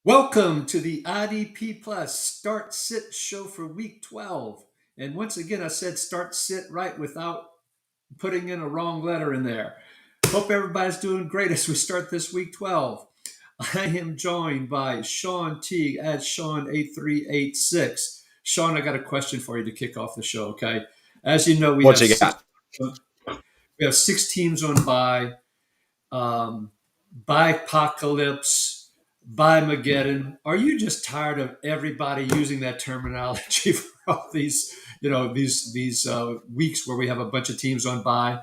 Welcome to the IDP Plus Start Sit show for week 12. And once again, I said start sit right without putting in a wrong letter in there. Hope everybody's doing great as we start this week 12. I am joined by Sean Teague at Sean8386. Sean, I got a question for you to kick off the show, okay? As you know, What you got? we have six teams on bye. Bipocalypse, Bimageddon. Are you just tired of everybody using that terminology for all these, these weeks where we have a bunch of teams on bye?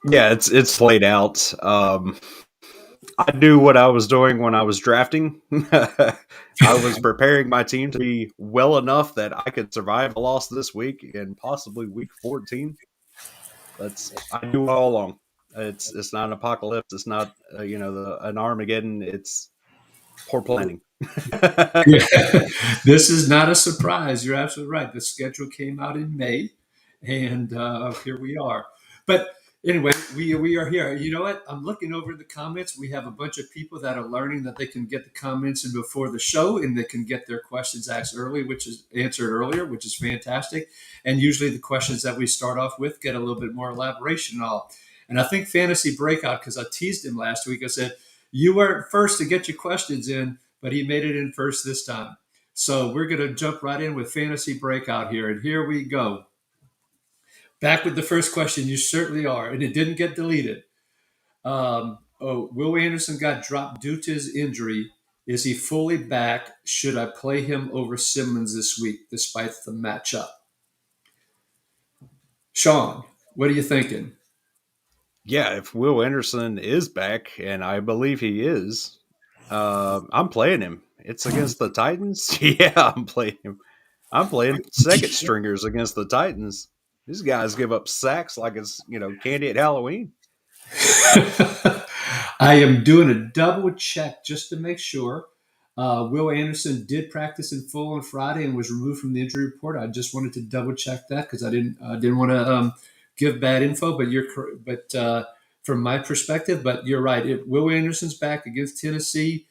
Yeah, it's laid out. I knew what I was doing when I was drafting. I was preparing my team to be well enough that I could survive a loss this week and possibly week 14. I knew all along. It's not an apocalypse. It's not an Armageddon. It's poor planning. Yeah. This is not a surprise. You're absolutely right. The schedule came out in May, and here we are. But anyway, we are here. You know what? I'm looking over the comments. We have a bunch of people that are learning that they can get the comments in before the show, and they can get their questions asked early, which is answered earlier, which is fantastic. And usually, the questions that we start off with get a little bit more elaboration on. And I think Fantasy Breakout, because I teased him last week, I said you weren't first to get your questions in, but he made it in first this time. So we're going to jump right in with Fantasy Breakout here. And here we go. Back with the first question. You certainly are. And it didn't get deleted. Will Anderson got dropped due to his injury. Is he fully back? Should I play him over Simmons this week, despite the matchup? Sean, what are you thinking? Yeah, if Will Anderson is back, and I believe he is, I'm playing him. It's against the Titans. Yeah, I'm playing him. I'm playing second stringers against the Titans. These guys give up sacks like it's candy at Halloween. I am doing a double check just to make sure. Will Anderson did practice in full on Friday and was removed from the injury report. I just wanted to double check that because I didn't want to give bad info. But from my perspective, but you're right. If Will Anderson's back against Tennessee,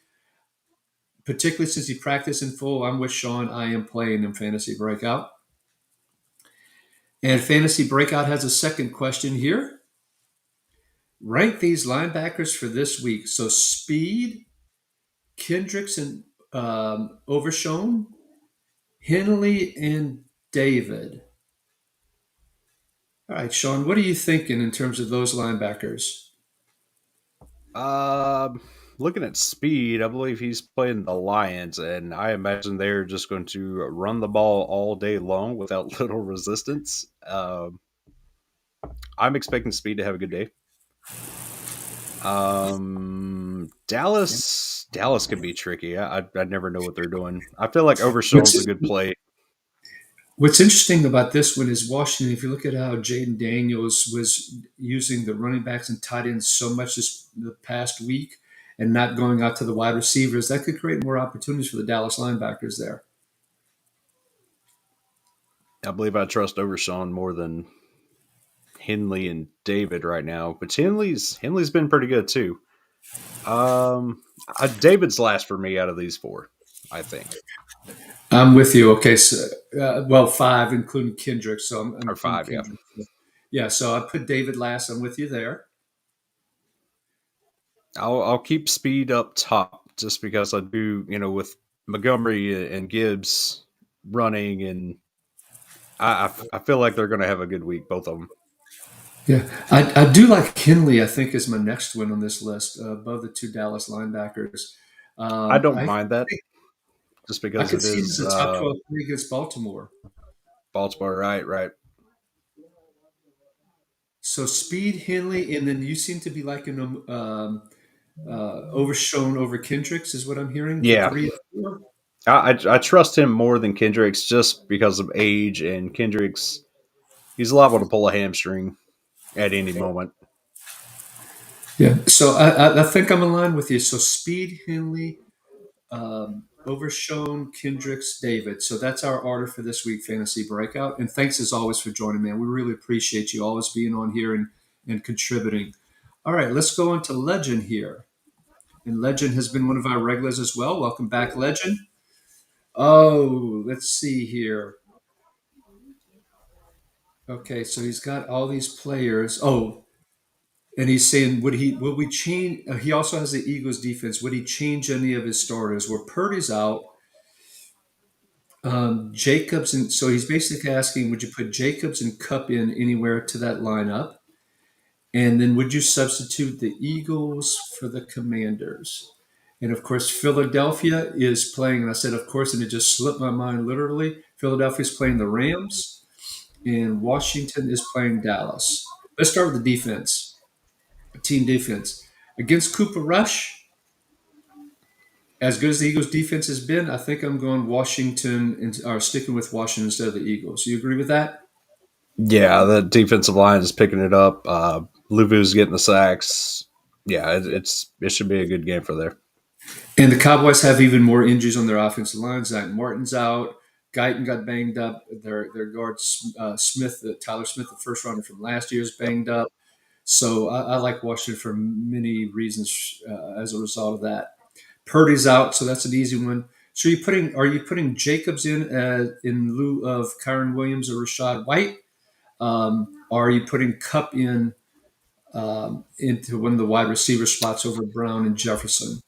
particularly since he practiced in full, I'm with Sean. I am playing in Fantasy Breakout. And Fantasy Breakout has a second question here. Rank these linebackers for this week. So speed, Kendricks and Overshown, Henley and David. All right, Sean, what are you thinking in terms of those linebackers? Looking at speed, I believe he's playing the Lions, and I imagine they're just going to run the ball all day long without little resistance. I'm expecting Speed to have a good day. Dallas could be tricky. I never know what they're doing. I feel like Overshown's a good play. What's interesting about this one is Washington. If you look at how Jaden Daniels was using the running backs and tight ends so much the past week and not going out to the wide receivers, that could create more opportunities for the Dallas linebackers there. I believe I trust Overshown more than Henley and David right now, but Henley's been pretty good too. David's last for me out of these four, I think. I'm with you. Okay, so well, five including Kendrick. So I'm Or including five, yeah. Kendrick. Yeah, so I put David last. I'm with you there. I'll keep Speed up top just because I do, with Montgomery and Gibbs running, and I feel like they're going to have a good week, both of them. Yeah, I do like Henley. I think is my next one on this list above the two Dallas linebackers. I don't I mind that just I because could it see him is as a top 12 against Baltimore. Baltimore, right. So Speed, Henley, and then you seem to be liking them overshown over Kendricks, is what I'm hearing for Yeah, 3 and 4. I trust him more than Kendricks just because of age, and Kendricks, he's liable to pull a hamstring at any moment. Yeah, so I think I'm aligned with you. So Speed, Henley, Overshown, Kendricks, David. So that's our order for this week, Fantasy Breakout. And thanks as always for joining, man. We really appreciate you always being on here and contributing. All right, let's go into Legend here. And Legend has been one of our regulars as well. Welcome back, Legend. Oh, let's see here. Okay, so he's got all these players. Oh, and he's saying, would we change? He also has the Eagles defense. Would he change any of his starters? Where Purdy's out, Jacobs, and so he's basically asking, would you put Jacobs and Cup in anywhere to that lineup? And then would you substitute the Eagles for the Commanders? And of course, Philadelphia is playing, and I said, of course, and it just slipped my mind literally. Philadelphia is playing the Rams, and Washington is playing Dallas. Let's start with the defense, team defense. Against Cooper Rush, as good as the Eagles defense has been, I think I'm going Washington and or sticking with Washington instead of the Eagles. You agree with that? Yeah, the defensive line is picking it up. Luvu's getting the sacks. Yeah, it should be a good game for there. And the Cowboys have even more injuries on their offensive line. Zach Martin's out. Guyton got banged up. Their guard Smith, Tyler Smith, the first rounder from last year, is banged up. So I like Washington for many reasons as a result of that. Purdy's out, so that's an easy one. So are you putting Jacobs in lieu of Kyron Williams or Rashad White? Or are you putting Cup in into one of the wide receiver spots over Brown and Jefferson?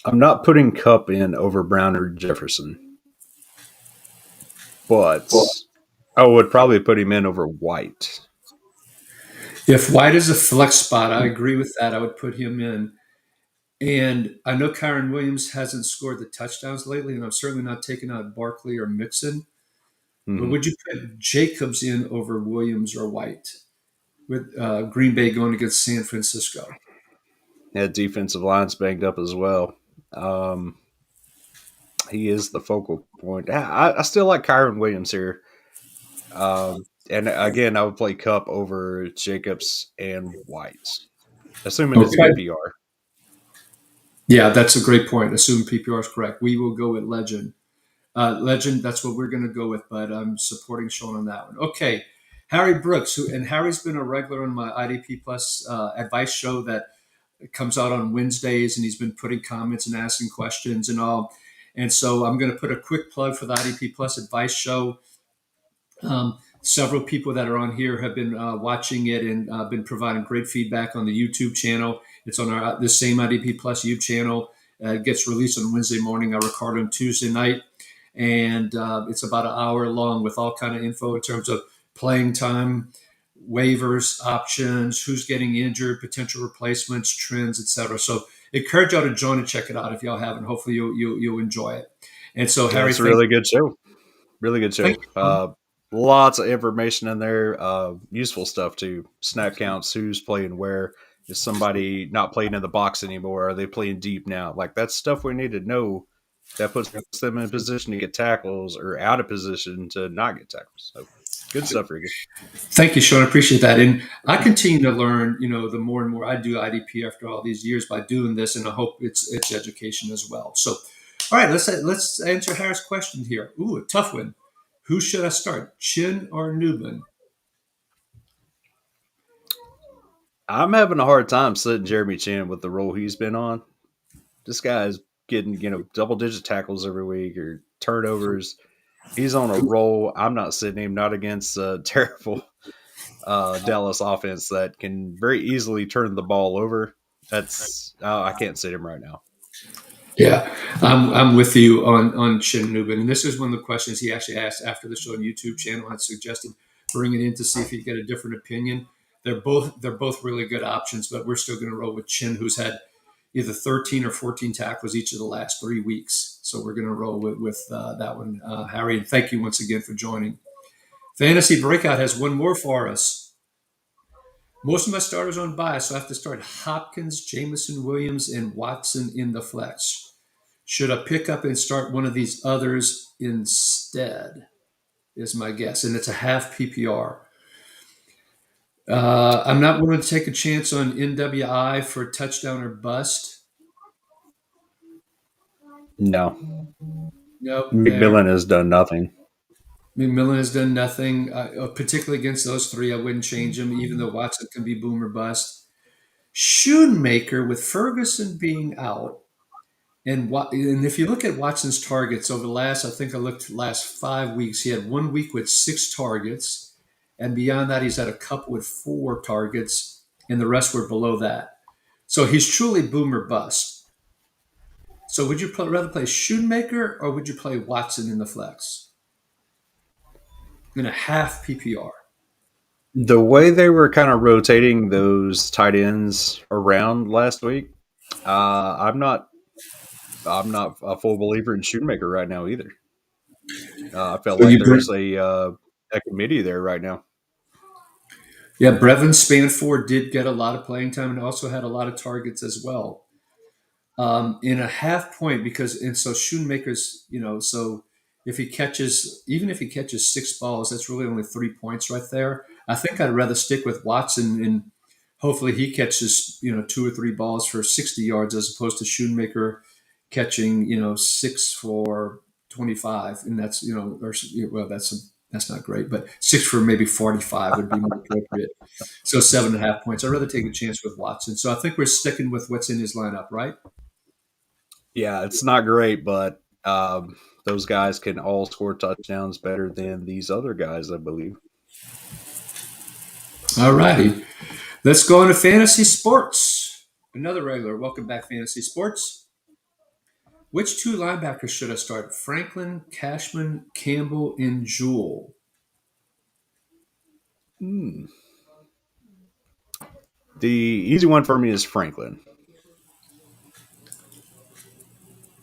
I'm not putting Cup in over Brown or Jefferson, but I would probably put him in over White. If White is a flex spot, I agree with that. I would put him in. And I know Kyron Williams hasn't scored the touchdowns lately, and I'm certainly not taking out Barkley or Mixon. But Mm-hmm. would you put Jacobs in over Williams or White with Green Bay going against San Francisco? That defensive line's banged up as well. Um, he is the focal point. I still like Kyron Williams here. And again, I would play Cup over Jacobs and White, assuming it's Okay. PPR. Yeah, that's a great point. Assume PPR is correct. We will go with Legend. Legend, that's what we're going to go with, but I'm supporting Sean on that one. Okay. Harry Brooks, and Harry's been a regular on my IDP Plus advice show that comes out on Wednesdays, and he's been putting comments and asking questions and all. And so I'm going to put a quick plug for the IDP Plus advice show. Several people that are on here have been watching it and been providing great feedback on the YouTube channel. It's on the same IDP Plus YouTube channel. It gets released on Wednesday morning. I record on Tuesday night, and it's about an hour long with all kind of info in terms of playing time, waivers, options, who's getting injured, potential replacements, trends, etc. So, encourage y'all to join and check it out if y'all haven't. Hopefully, you'll enjoy it. And so, Yeah, Harry, it's a really good show. Really good thank show. you. Lots of information in there. Useful stuff too. Snap counts. Who's playing where? Is somebody not playing in the box anymore? Are they playing deep now? Like that's stuff we need to know. That puts them in a position to get tackles or out of position to not get tackles. So good stuff, Ricky. Thank you, Sean. I appreciate that. And I continue to learn, the more and more I do IDP after all these years by doing this, and I hope it's education as well. So, all right, let's answer Harris' question here. Ooh, a tough one. Who should I start, Chin or Newman? I'm having a hard time sitting Jeremy Chin with the role he's been on. This guy is getting, double digit tackles every week or turnovers. He's on a roll. I'm not sitting him, not against a terrible Dallas offense that can very easily turn the ball over. I can't sit him right now. Yeah, I'm with you on Chin Newman, and this is one of the questions he actually asked after the show on YouTube channel. I suggested bringing it in to see if he'd get a different opinion. They're both really good options, but we're still going to roll with Chin, who's had either 13 or 14 tackles each of the last 3 weeks. So we're going to roll with that one, Harry. And thank you once again for joining. Fantasy Breakout has one more for us. Most of my starters on bye, so I have to start Hopkins, Jameson Williams, and Watson in the flex. Should I pick up and start one of these others instead? Is my guess, and it's a half PPR. I'm not willing to take a chance on NWI for touchdown or bust. No, Nope. McMillan has done nothing. McMillan has done nothing, particularly against those three. I wouldn't change him, even though Watson can be boom or bust. Shoemaker, with Ferguson being out, and if you look at Watson's targets over the last, I think I looked last 5 weeks, he had 1 week with 6 targets, and beyond that, he's had a couple with 4 targets, and the rest were below that. So he's truly boomer bust. So would you rather play Shoemaker or would you play Watson in the flex in a half PPR? The way they were kind of rotating those tight ends around last week, I'm not. I'm not a full believer in Shoemaker right now either. I felt So like you bring, there's a committee there right now. yeah, Brevin Spanford did get a lot of playing time and also had a lot of targets as well. In a half point because and so Shoemaker's, so if he catches even if he catches 6 balls, that's really only 3 points right there. I think I'd rather stick with Watson and hopefully he catches 2 or 3 balls for 60 yards as opposed to Shoemaker catching 6 for 25, and that's or well that's not great, but 6 for maybe 45 would be more appropriate. So 7.5 points. I'd rather take a chance with Watson. So I think we're sticking with what's in his lineup, right? Yeah, it's not great, but those guys can all score touchdowns better than these other guys, I believe. All righty. Let's go into fantasy sports. Another regular. Welcome back, fantasy sports. Which 2 linebackers should I start? Franklin, Cashman, Campbell, and Jewell. Hmm. The easy one for me is Franklin.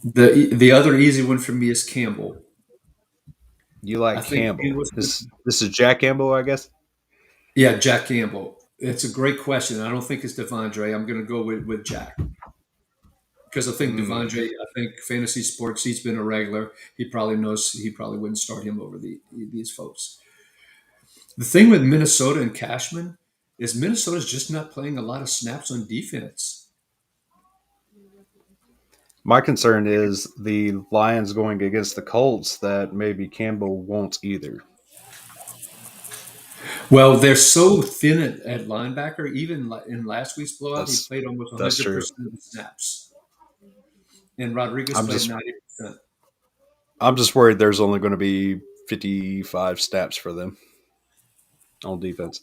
The other easy one for me is Campbell. You I like think Campbell. Campbell's, This is Jack Campbell, I guess. yeah, Jack Campbell. It's a great question. I don't think it's Devondre. I'm going to go with Jack because I think Hmm. Devondre. I think fantasy sports. He's been a regular. He probably knows. He probably wouldn't start him over these folks. The thing with Minnesota and Cashman is Minnesota's just not playing a lot of snaps on defense. My concern is the Lions going against the Colts that maybe Campbell won't either. Well, they're so thin at linebacker. Even in last week's blowout, he That's played almost that's true. 100% of the snaps, and Rodriguez I'm played just 90%. I'm just worried there's only going to be 55 snaps for them on defense.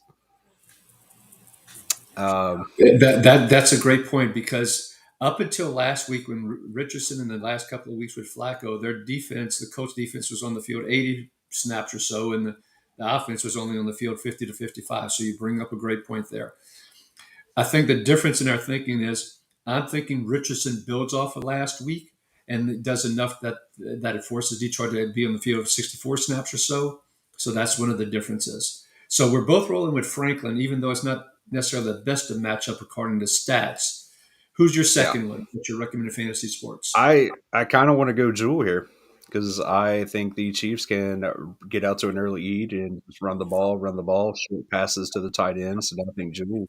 Um, That's a great point because up until last week, when Richardson and the last couple of weeks with Flacco, their defense, the coach defense, was on the field 80 snaps or so, and the offense was only on the field 50 to 55. So you bring up a great point there. I think the difference in our thinking is I'm thinking Richardson builds off of last week and does enough that it forces Detroit to be on the field 64 snaps or so. So that's one of the differences. So we're both rolling with Franklin, even though it's not necessarily the best to match up according to stats. Who's your yeah, second one? What's your recommended fantasy sports? I kind of want to go Jewel here because I think the Chiefs can get out to an early lead and just run the ball, short passes to the tight ends, and I think Jewel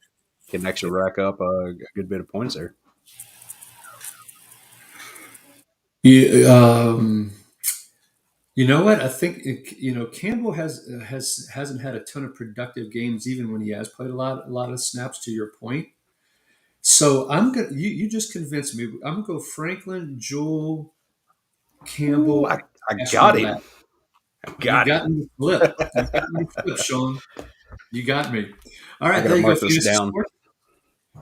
can actually rack up a good bit of points there. Yeah, you know what? I think Campbell hasn't had a ton of productive games, even when he has played a lot of snaps. To your point, so I'm gonna you just convinced me. I'm gonna go Franklin, Joel, Ooh, Campbell, I Ashman got Black. him. I You got him. got me to flip. You got me to flip, Sean. You got me. All I right, got there to you go. mark this Fantasy down. Sport.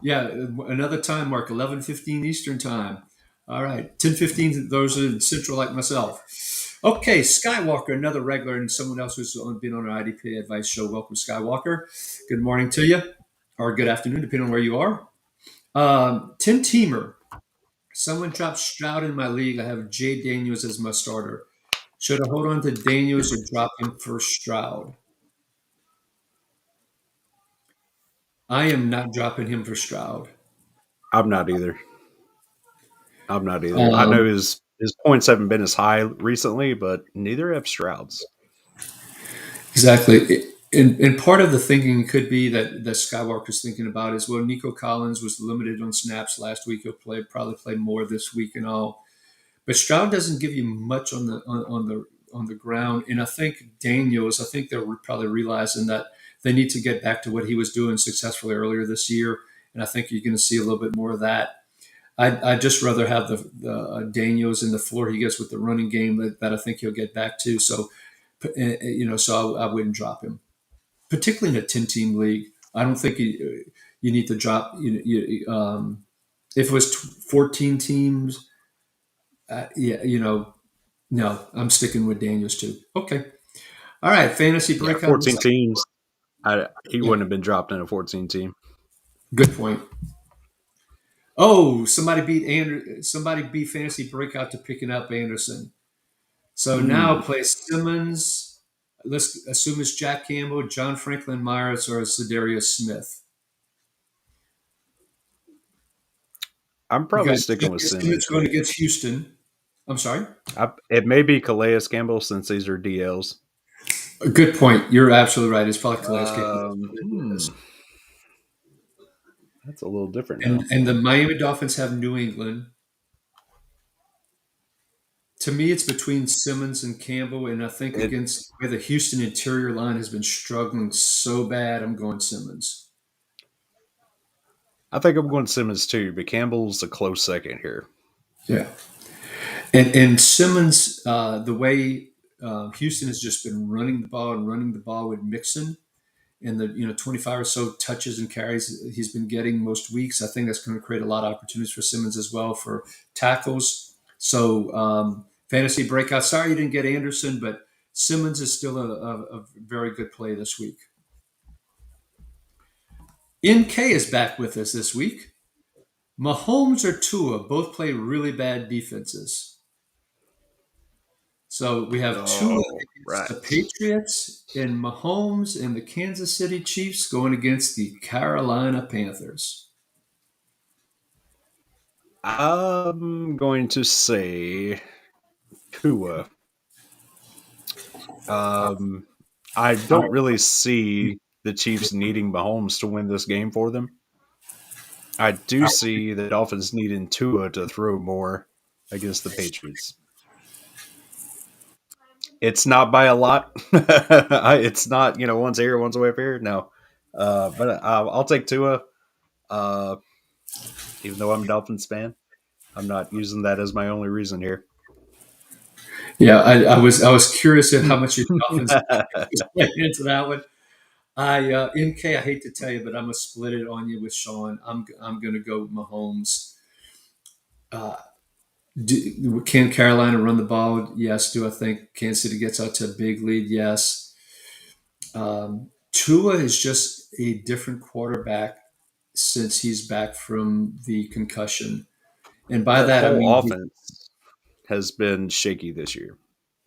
Yeah, another time mark, 11:15 Eastern time. All right, 10:15. Those are in Central, like myself. Okay, Skywalker, another regular and someone else who's been on our IDP Advice show. Welcome, Skywalker. Good morning to you, or good afternoon, depending on where you are. Tim Teamer. Someone dropped Stroud in my league. I have Jay Daniels as my starter. Should I hold on to Daniels or drop him for Stroud? I am not dropping him for Stroud. I'm not either. I'm not either. I know Um, his points haven't been as high recently, but neither have Stroud's. exactly. And part of the thinking could be that Skywalker's thinking about is, well, Nico Collins was limited on snaps last week. He'll probably play more this week and all. But Stroud doesn't give you much on the ground. And I think Daniels, I think they're probably realizing that they need to get back to what he was doing successfully earlier this year. and I think you're going to see a little bit more of that. I'd just rather have the Daniels in the floor he gets with the running game that I think he'll get back to. So, so I wouldn't drop him, particularly in a 10-team league. I don't think you need to drop. If it was 14 teams, yeah, no, I'm sticking with Daniels too. Okay, all right, fantasy Yeah, breakout. 14 teams. He Yeah, wouldn't have been dropped in a 14 team. good point. Oh, somebody beat fantasy breakout to picking up Anderson. So now Hmm. play Simmons. Let's assume it's Jack Campbell, John Franklin Myers, or Zadarius Smith. I'm You probably got sticking with Simmons Simmons going here. against Houston. I'm sorry. It may be Calais Campbell since these are DLs. A good point. You're absolutely right. It's probably Calais Campbell. That's a little different And now. and the Miami Dolphins have New England. To me, it's between Simmons and Campbell, and I think It. against where the Houston interior line has been struggling so bad, I'm going Simmons. I think I'm going Simmons too, but Campbell's a close second here. Yeah, and Simmons, the way Houston has just been running the ball and running the ball with Mixon, and the 25 or so touches and carries he's been getting most weeks. I think that's going to create a lot of opportunities for Simmons as well for tackles. So fantasy breakout. Sorry you didn't get Anderson, but Simmons is still a very good play this week. NK is back with us this week. Mahomes or Tua both play really bad defenses. So we have Tua Oh, against right. the Patriots and Mahomes and the Kansas City Chiefs going against the Carolina Panthers. I'm going to say Tua. Um, I don't really see the Chiefs needing Mahomes to win this game for them. I do see the Dolphins needing Tua to throw more against the Patriots. It's not by a lot. It's not, one's here, one's away from here. No. But I'll take Tua, uh, even though I'm a Dolphins fan. I'm not using that as my only reason here. Yeah, I was curious at how much your Dolphins was playing into that one. NK, I hate to tell you, but I'm gonna split it on you with Sean. I'm gonna go with Mahomes. Uh, can Carolina run the ball? Yes. Do I think Kansas City gets out to a big lead? Yes. Tua is just a different quarterback since he's back from the concussion, and by That that I whole mean offense has been shaky this year,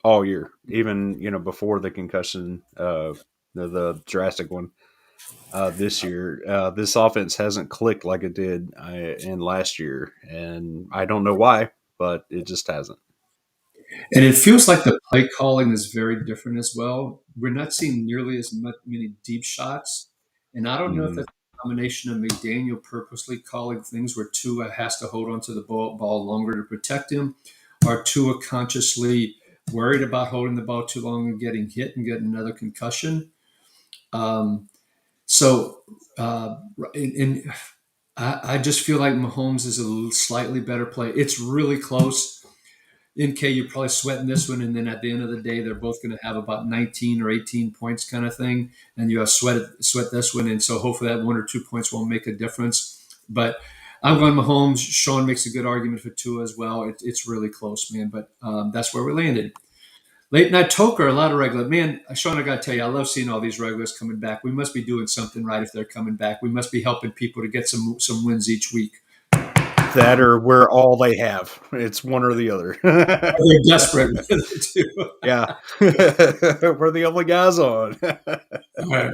all year, even before the concussion, the drastic one. This year, this offense hasn't clicked like it did in last year, and I don't know why, but it just hasn't. And it feels like the play calling is very different as well. We're not seeing nearly as many deep shots. And I don't know if Mhm. that's a combination of McDaniel purposely calling things where Tua has to hold onto the ball longer to protect him, or Tua consciously worried about holding the ball too long and getting hit and getting another concussion. Um, so, and I just feel like Mahomes is a slightly better play. It's really close. NK, you're probably sweating this one, and then at the end of the day, they're both going to have about 19 or 18 points, kind of thing, and you sweat this one, and so hopefully that 1 or 2 points won't make a difference. But I'm going Mahomes. Sean makes a good argument for Tua as well. It's really close, man, but that's where we landed. Late night toker, a lot of regular man. Sean, I got to tell you, I love seeing all these regulars coming back. We must be doing something right if they're coming back. We must be helping people to get some wins each week. That or we're all they have. It's one or the other. They're desperate. Too. Yeah, we're the only guys on. All right.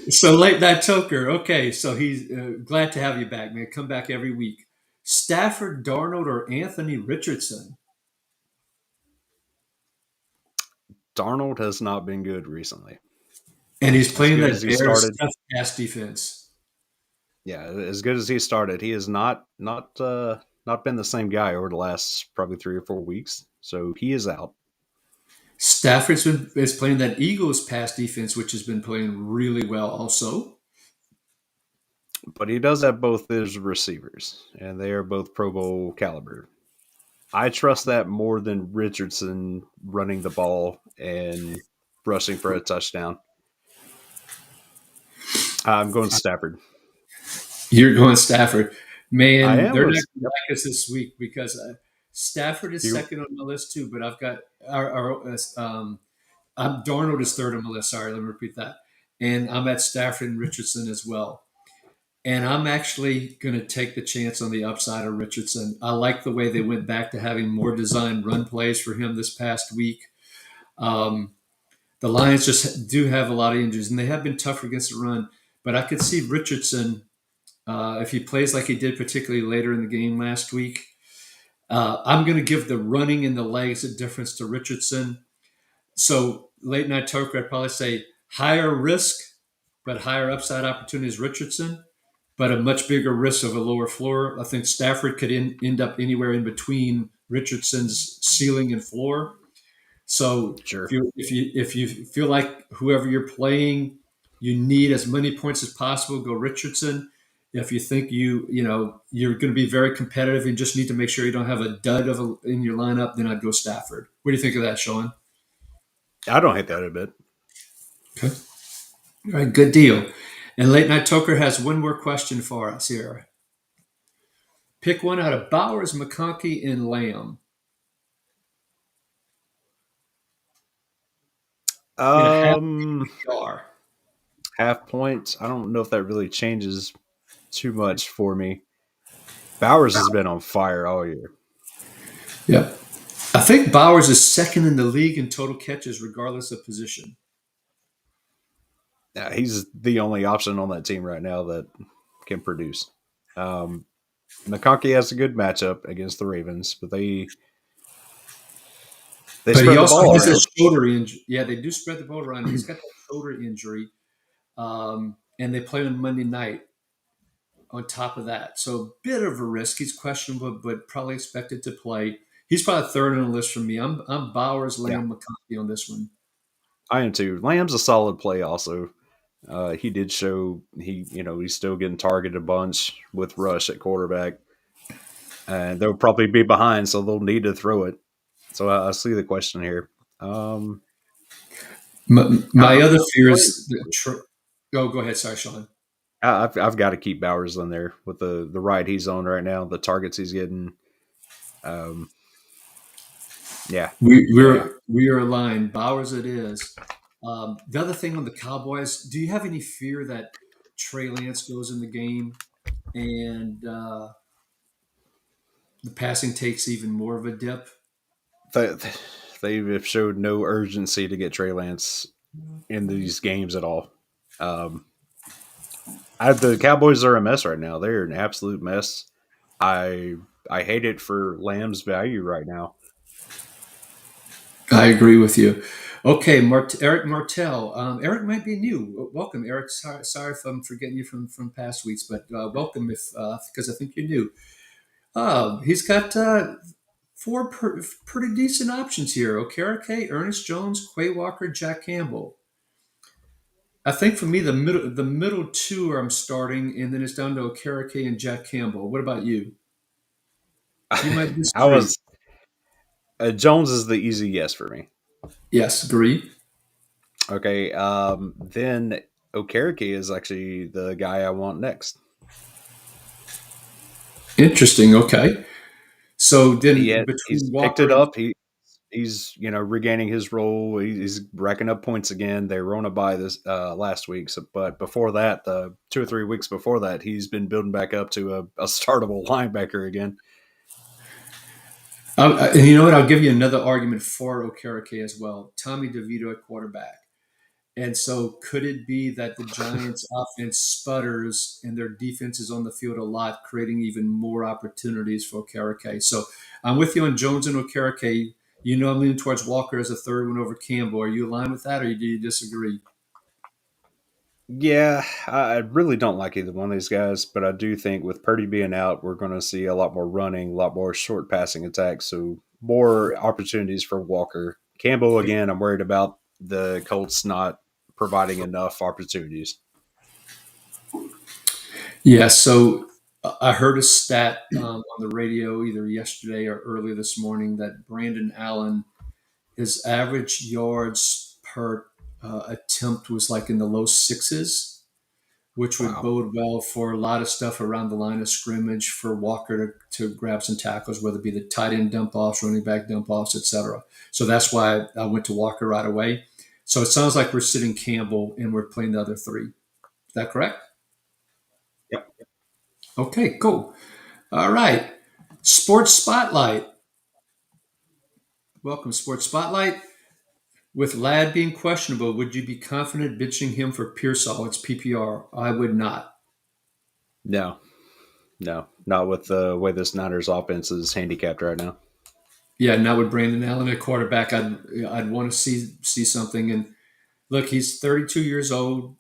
So late night toker. Okay, so he's glad to have you back, man. Come back every week. Stafford, Darnold, or Anthony Richardson, Darnold has not been good recently. and he's As playing good that as he Bears started, tough pass defense. yeah, as good as he started, he has not been the same guy over the last probably 3 or 4 weeks. So he is out. Stafford is playing that Eagles pass defense, which has been playing really well, also. but he does have both his receivers, and they are both Pro Bowl caliber. I trust that more than Richardson running the ball and rushing for a touchdown. I'm going Stafford. You're going Stafford. I Man, am they're not going. going to Yep. like us this week because Stafford is You second on my list too, but I've got Darnold is third on my list. Sorry, let me repeat that. And I'm at Stafford and Richardson as well. And I'm actually going to take the chance on the upside of Richardson. I like the way they went back to having more designed run plays for him this past week. Um, the Lions just do have a lot of injuries, and they have been tougher against the run. But I could see Richardson if he plays like he did, particularly later in the game last week. I'm going to give the running and the legs a difference to Richardson. So late night Toker, I'd probably say higher risk, but higher upside opportunity is Richardson, but a much bigger risk of a lower floor. I think Stafford could end up anywhere in between Richardson's ceiling and floor. So sure. if you feel like whoever you're playing, you need as many points as possible, go Richardson. If you think you're going to be very competitive and just need to make sure you don't have a dud in your lineup, then I'd go Stafford. What do you think of that, Sean? I don't hate that a bit. Okay. All right, good deal. And Late Night Toker has one more question for us here. Pick one out of Bowers, McConkey, and Lamb in a half Um, PPR. half points. I don't know if that really changes too much for me. Bowers has been on fire all year. Yep. I think Bowers is second in the league in total catches, regardless of position. Yeah, he's the only option on that team right now that can produce. Um, McConkey has a good matchup against the Ravens, but they But he spread the also ball has a around. shoulder injury. Yeah, they do spread the ball around. He's got that shoulder injury, and they play on Monday night. On top of that, so a bit of a risk. He's questionable, but probably expected to play. He's probably third on the list for me. I'm Bowers, Yeah, Lamb, McConkey on this one. I am too. Lamb's a solid play. Also, he did show he's still getting targeted a bunch with Rush at quarterback, and they'll probably be behind, so they'll need to throw it. So I see the question here. Um, My I'm other fear playing. is oh, go ahead. Sorry, Sean. I've got to keep Bowers in there with the ride he's on right now, the targets he's getting. Um, yeah, yeah. We are aligned. Bowers, it is. The other thing on the Cowboys, do you have any fear that Trey Lance goes in the game and the passing takes even more of a dip? They, they have showed no urgency to get Trey Lance in these games at all. Um, the Cowboys are a mess right now. They're an absolute mess. I I hate it for Lamb's value right now. I agree with you. Okay, Eric Martell. Eric might be new. Welcome, Eric. Sorry if I'm forgetting you from past weeks, but welcome if because I think you're new. He's got pretty decent options here. Okereke, Ernest Jones, Quay Walker, Jack Campbell. I think for me the middle two I'm starting, and then it's down to Okereke and Jack Campbell. What about you? You might I disagree. was Jones is the easy yes for me. Yes, agree. Okay, then Okereke is actually the guy I want next. Interesting. Okay. So then He's between picked Walker it and up. He's regaining his role. He's racking up points again. They were on a bye this last week, but before that, the 2 or 3 weeks before that, he's been building back up to a startable linebacker again. and you know what? I'll give you another argument for Okereke as well. Tommy DeVito at quarterback. And so, could it be that the Giants' offense sputters and their defense is on the field a lot, creating even more opportunities for Okereke? So, I'm with you on Jones and Okereke. You know, I'm leaning towards Walker as a third one over Campbell. Are you aligned with that, or do you disagree? Yeah, I really don't like either one of these guys, but I do think with Purdy being out, we're going to see a lot more running, a lot more short passing attacks, so more opportunities for Walker. Campbell, again, I'm worried about the Colts not providing enough opportunities. Yeah. So I heard a stat on the radio either yesterday or early this morning that Brandon Allen, his average yards per attempt was like in the low sixes, which would Wow. bode well for a lot of stuff around the line of scrimmage for Walker to grab some tackles, whether it be the tight end dump offs, running back dump offs, etc. So that's why I went to Walker right away. So it sounds like we're sitting Campbell and we're playing the other three. Is that correct? Yep. Okay, cool. All right. Sports Spotlight. Welcome, Sports Spotlight. With Ladd being questionable, would you be confident benching him for Pearsall? It's PPR. I would not. No, no, not with the way this Niners offense is handicapped right now. Yeah, now with Brandon Allen at quarterback, I'd want to see something. And look, he's 32 years old.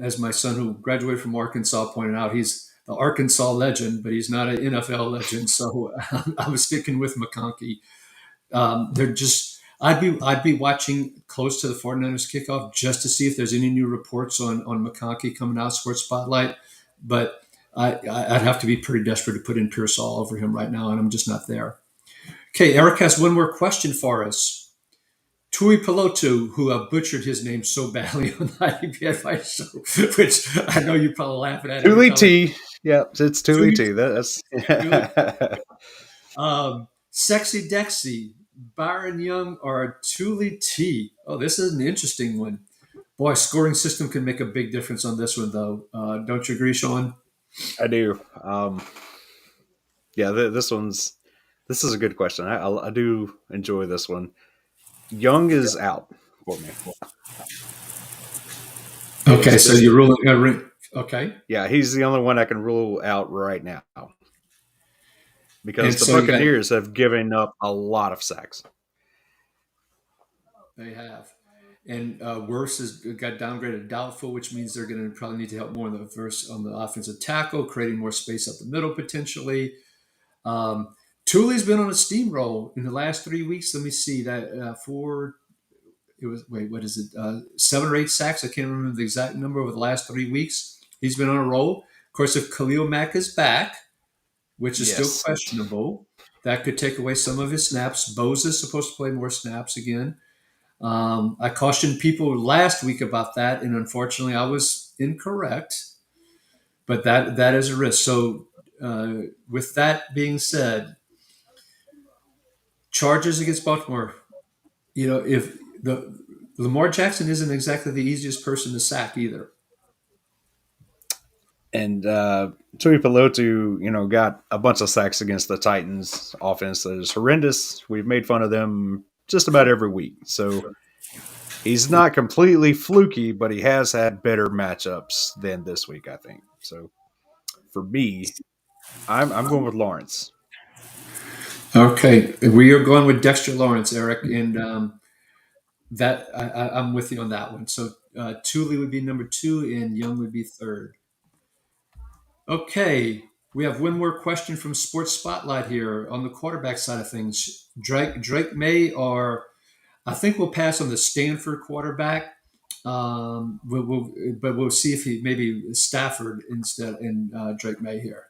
As my son, who graduated from Arkansas, pointed out, he's the Arkansas legend, but he's not an NFL legend. So I was sticking with McConkey. They're just I'd be watching close to the 49ers kickoff just to see if there's any new reports on McConkey coming out Sports Spotlight. But I'd have to be pretty desperate to put in Pearsall over him right now, and I'm just not there. Okay, Eric has one more question for us. Tui Pelotu, who butchered his name so badly on the IDP Advice Show, which I know you probably laughing at every Tuli time. T. Yep, it's Tuli Tui, T. That's Tui, Sexy Dexy, Byron Young, or Tuli T. Oh, this is an interesting one. Boy, scoring system can make a big difference on this one, though. Don't you agree, Sean? I do. Yeah, this is a good question. I do enjoy this one. Young is out for me. Okay, so This you're ruling. Okay, Yeah, he's the only one I can rule out right now because and the so you got Buccaneers have given up a lot of sacks. they have, and Worse has got downgraded to doubtful, which means they're going to probably need to help more on the offensive tackle, creating more space up the middle potentially. Um, Tuli's been on a steamroll in the last 3 weeks. Let me see that four. It was wait, what is it? 7 or 8 sacks. I can't remember the exact number over the last 3 weeks. He's been on a roll. Of course, if Khalil Mack is back, which is still Yes. questionable, that could take away some of his snaps. Bosa's supposed to play more snaps again. I cautioned people last week about that, and unfortunately, I was incorrect. But that is a risk. So, with that being said, charges against Baltimore. If the Lamar Jackson isn't exactly the easiest person to sack either. And Tui Pelotu, got a bunch of sacks against the Titans offense that is horrendous. We've made fun of them just about every week. So he's not completely fluky, but he has had better matchups than this week, I think. So for me, I'm going with Lawrence. Okay, we are going with Dexter Lawrence, Eric, and that I'm with you on that one. So Thule would be number two, and Young would be third. Okay, we have one more question from Sports Spotlight here on the quarterback side of things. Drake May, or I think we'll pass on the Stanford quarterback. But we'll see if he maybe Stafford instead in Drake May here.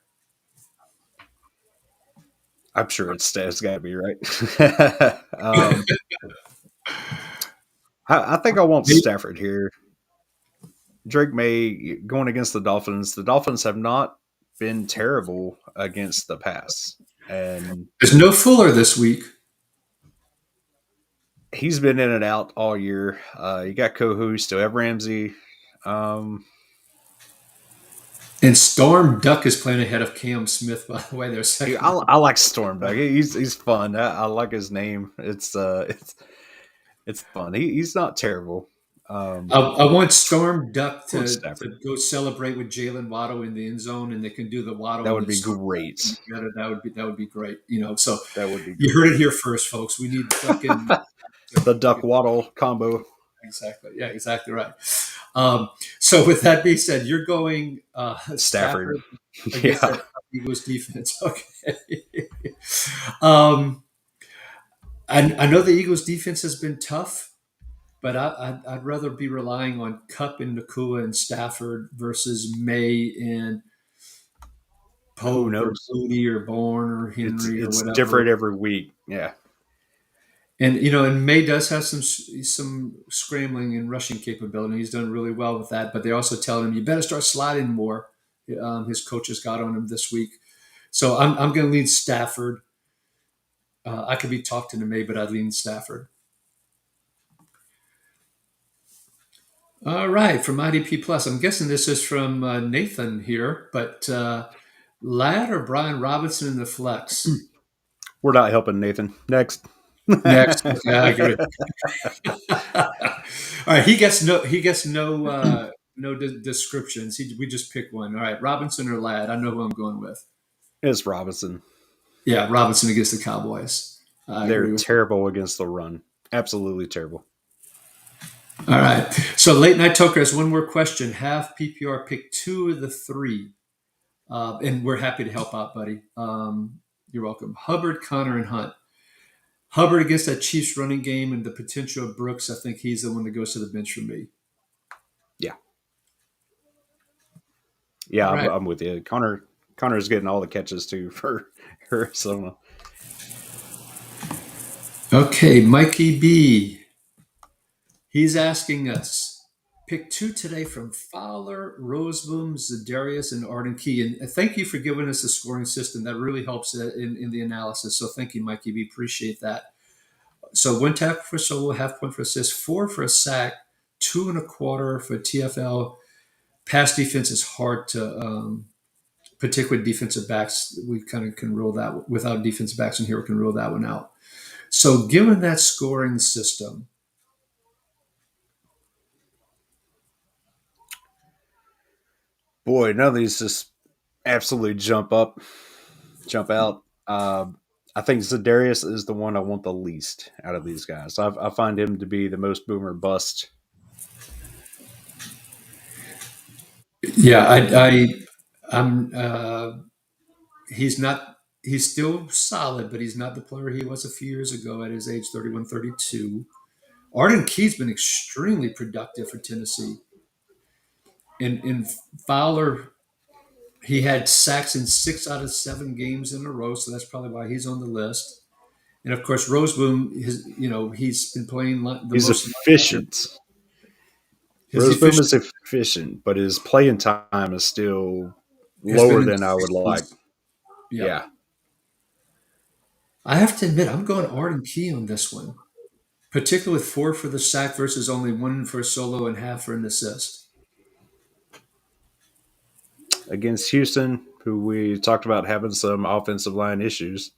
I'm sure it's got to be right. I think I want Stafford here. Drake May going against the Dolphins. The Dolphins have not been terrible against the pass, and There's no Fuller this week. he's been in and out all year. You got Kohu, still have Ramsey. And Storm Duck is playing ahead of Cam Smith, by the way. They're second. I like Storm Duck. He's fun. I like his name. It's fun. He's not terrible. I want Storm Duck I want to Stafford. go celebrate with Jalen Waddle in the end zone, and they can do the Waddle That and would the be Storm great. together. That would be great. So That would be you great. heard it here first, folks. We need fucking The Duck Waddle combo. exactly. Yeah, exactly right. So with that being said, you're going Stafford. Stafford against Yeah. that Eagles defense. Okay. um, I know the Eagles defense has been tough, but I'd rather be relying on Cup and Nakua and Stafford versus May and Who Pope or knows? Moody or Bourne or It's Henry or it's whatever. different every week. Yeah. And and May does have some scrambling and rushing capability. He's done really well with that. But they're also telling him you better start sliding more. His coaches got on him this week, so I'm going to lean Stafford. I could be talked into May, but I'd lean Stafford. All right, from IDP Plus. I'm guessing this is from Nathan here, but Ladd or Brian Robinson in the flex We're not helping Nathan. Next. next. Okay, I agree. All right, he gets no descriptions. We just pick one. All right, Robinson or Ladd. I know who I'm going with. It's Robinson. Yeah, Robinson against the Cowboys. I They're agree with you. terrible against the run. Absolutely terrible. All right. So late night toker has one more question. Have PPR pick two of the three, and we're happy to help out, buddy. You're welcome. Hubbard, Connor, and Hunt. Hubbard against that Chiefs running game and the potential of Brooks. I think he's the one that goes to the bench for me. Yeah. All Yeah, I'm, right. I'm with you. Connor's getting all the catches too for Arizona. Okay, Mikey B. He's asking us pick two today from Fowler, Roseboom, Zadarius, and Arden Key. And thank you for giving us a scoring system that really helps in the analysis. So thank you, Mikey B. Appreciate that. So one tackle for solo, half point for assist, 4 for a sack, 2.25 for TFL. Pass defense is hard to, particularly defensive backs. We kind of can rule that without defensive backs in here. We can rule that one out. So given that scoring system, Boy, none of these just absolutely jump out. I think Zadarius is the one I want the least out of these guys. I find him to be the most boomer bust. yeah, I'm. He's not. He's still solid, but he's not the player he was a few years ago at his age 31, 32. Arden Key's been extremely productive for Tennessee. In Fowler, he had sacks in 6 out of 7 games in a row, so that's probably why he's on the list. And of course, Roseboom, he's been playing the He's most linebacker. efficient. His Roseboom efficient. is efficient, but his playing time is still Has been lower in the than I would like. 60s. Yeah, Yeah. I have to admit, I'm going Arden Key on this one, particularly with 4 for the sack versus only 1 for a solo and half for an assist. Against Houston, who we talked about having some offensive line issues.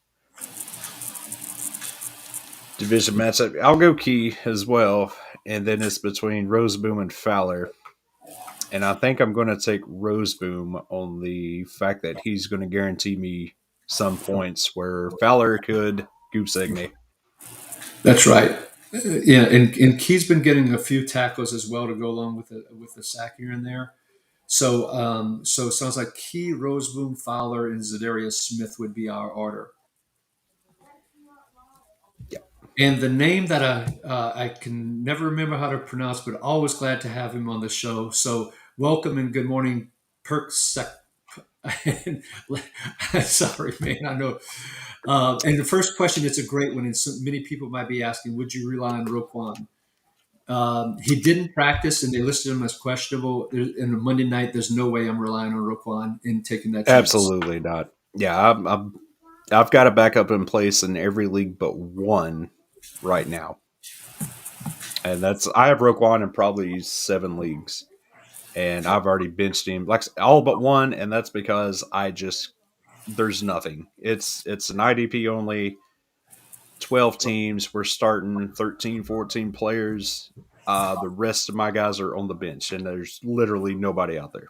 Division matchup. I'll go Key as well. And then it's between Roseboom and Fowler. And I think I'm going to take Roseboom on the fact that he's going to guarantee me some points where Fowler could goose egg me. That's right. Yeah, and Key's been getting a few tackles as well to go along with the sack here and there. So it sounds like Key, Roseboom, Fowler, and Zadarius Smith would be our order. Yeah. And the name that I can never remember how to pronounce, but always glad to have him on the show. So welcome and good morning, Perk Sec. Sorry, man. I know. And the first question, it's a great one, and so many people might be asking, would you rely on Roquan? He didn't practice, and they listed him as questionable. In a Monday night, there's no way I'm relying on Roquan and taking that chance. Absolutely not. Yeah, I've got a backup in place in every league but one right now. And I have Roquan in probably 7 leagues. And I've already benched him, like all but one, and that's because there's nothing. It's an IDP only, 12 teams. We're starting 13, 14 players. The rest of my guys are on the bench, and there's literally nobody out there.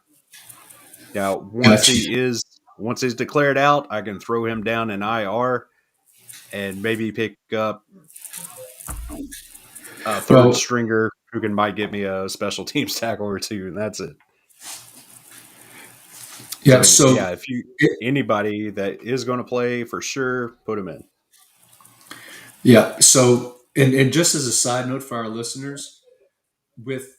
Now, Gotcha. once he's declared out, I can throw him down in IR and maybe pick up a third Well, stringer who might get me a special teams tackle or two, and that's it. yeah. So So yeah, if you anybody that is going to play for sure, put him in. yeah. So and just as a side note for our listeners, with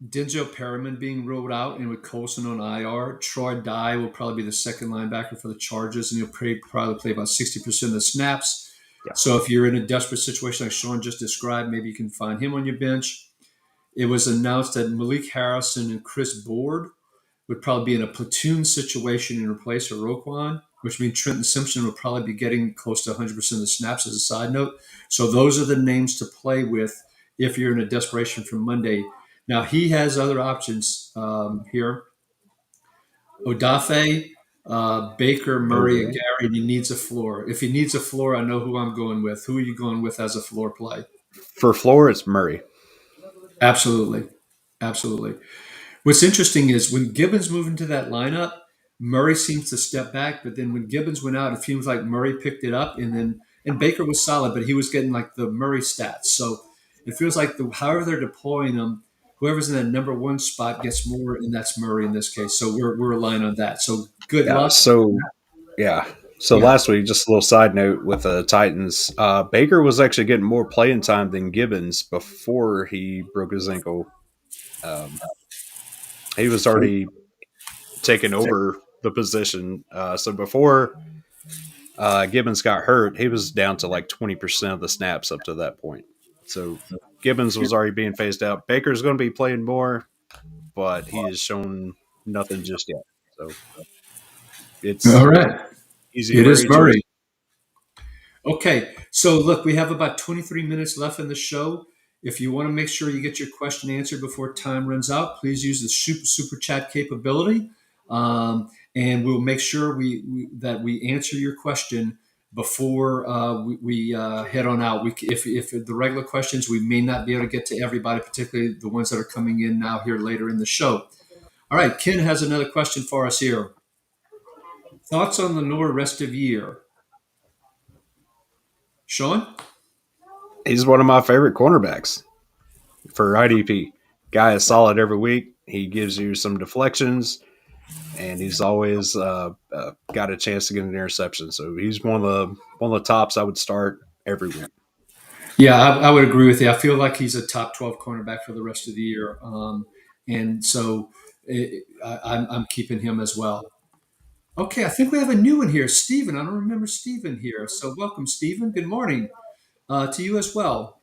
Denzel Perriman being ruled out, and with Colson on IR. Troy Dye will probably be the second linebacker for the Chargers, and he'll probably play about 60% of the snaps. Yeah. So if you're in a desperate situation like Sean just described, maybe you can find him on your bench. It was announced that Malik Harrison and Chris Board would probably be in a platoon situation and replace Roquan, which means Trenton Simpson would probably be getting close to 100% of the snaps as a side note. So those are the names to play with if you're in a desperation for Monday. Now, he has other options here. Odafe, Baker, Murray, and Okay. Gary, and he needs a floor. If he needs a floor, I know who I'm going with. Who are you going with as a floor play? For floor, it's Murray. Absolutely. Absolutely. What's interesting is when Gibbons moved into that lineup, Murray seems to step back, but then when Gibbons went out, it feels like Murray picked it up, and Baker was solid, but he was getting like the Murray stats. So it feels like however they're deploying him, whoever's in that number one spot gets more, and that's Murray in this case. So we're relying on that. So good Yeah. luck. So Yeah. last week, just a little side note with the Titans, Baker was actually getting more playing time than Gibbons before he broke his ankle. Um, he was already taking over the position. So before Gibbons got hurt, he was down to like 20% of the snaps up to that point. So Gibbons was already being phased out. Baker's going to be playing more, but he has shown nothing just yet. So All it's right. easy It where is he chooses. Murray. Okay, so look, we have about 23 minutes left in the show. If you want to make sure you get your question answered before time runs out, please use the super chat capability, and we'll make sure that we answer your question before we head on out. If the regular questions, we may not be able to get to everybody, particularly the ones that are coming in now here later in the show. All right, Ken has another question for us here. Thoughts on the Lenore rest of year, Sean? He's one of my favorite cornerbacks for IDP. Guy is solid every week. He gives you some deflections, and he's always got a chance to get an interception. So he's one of the tops I would start every week. Yeah, I would agree with you. I feel like he's a top 12 cornerback for the rest of the year. And so I'm keeping him as well. Okay, I think we have a new one here. Stephen, I don't remember Stephen here. So welcome, Stephen. Good morning to you as well.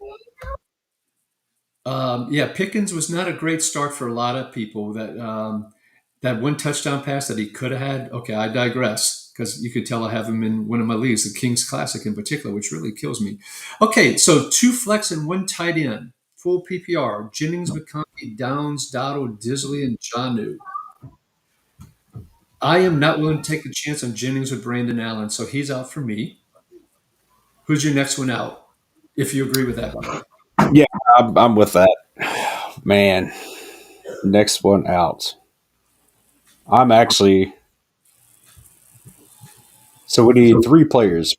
Yeah, Pickens was not a great start for a lot of people. That one touchdown pass that he could have had. Okay, I digress because you could tell I have him in one of my leagues, the Kings Classic in particular, which really kills me. Okay, so two flex and one tight end, full PPR: Jennings, McConkey, Downs, Dowdle, Disley, and Janu. I am not willing to take a chance on Jennings with Brandon Allen, so he's out for me. Who's your next one out? If you agree with that, by the way. Yeah, I'm with that. Man, next one out. I'm actually. So we need three players.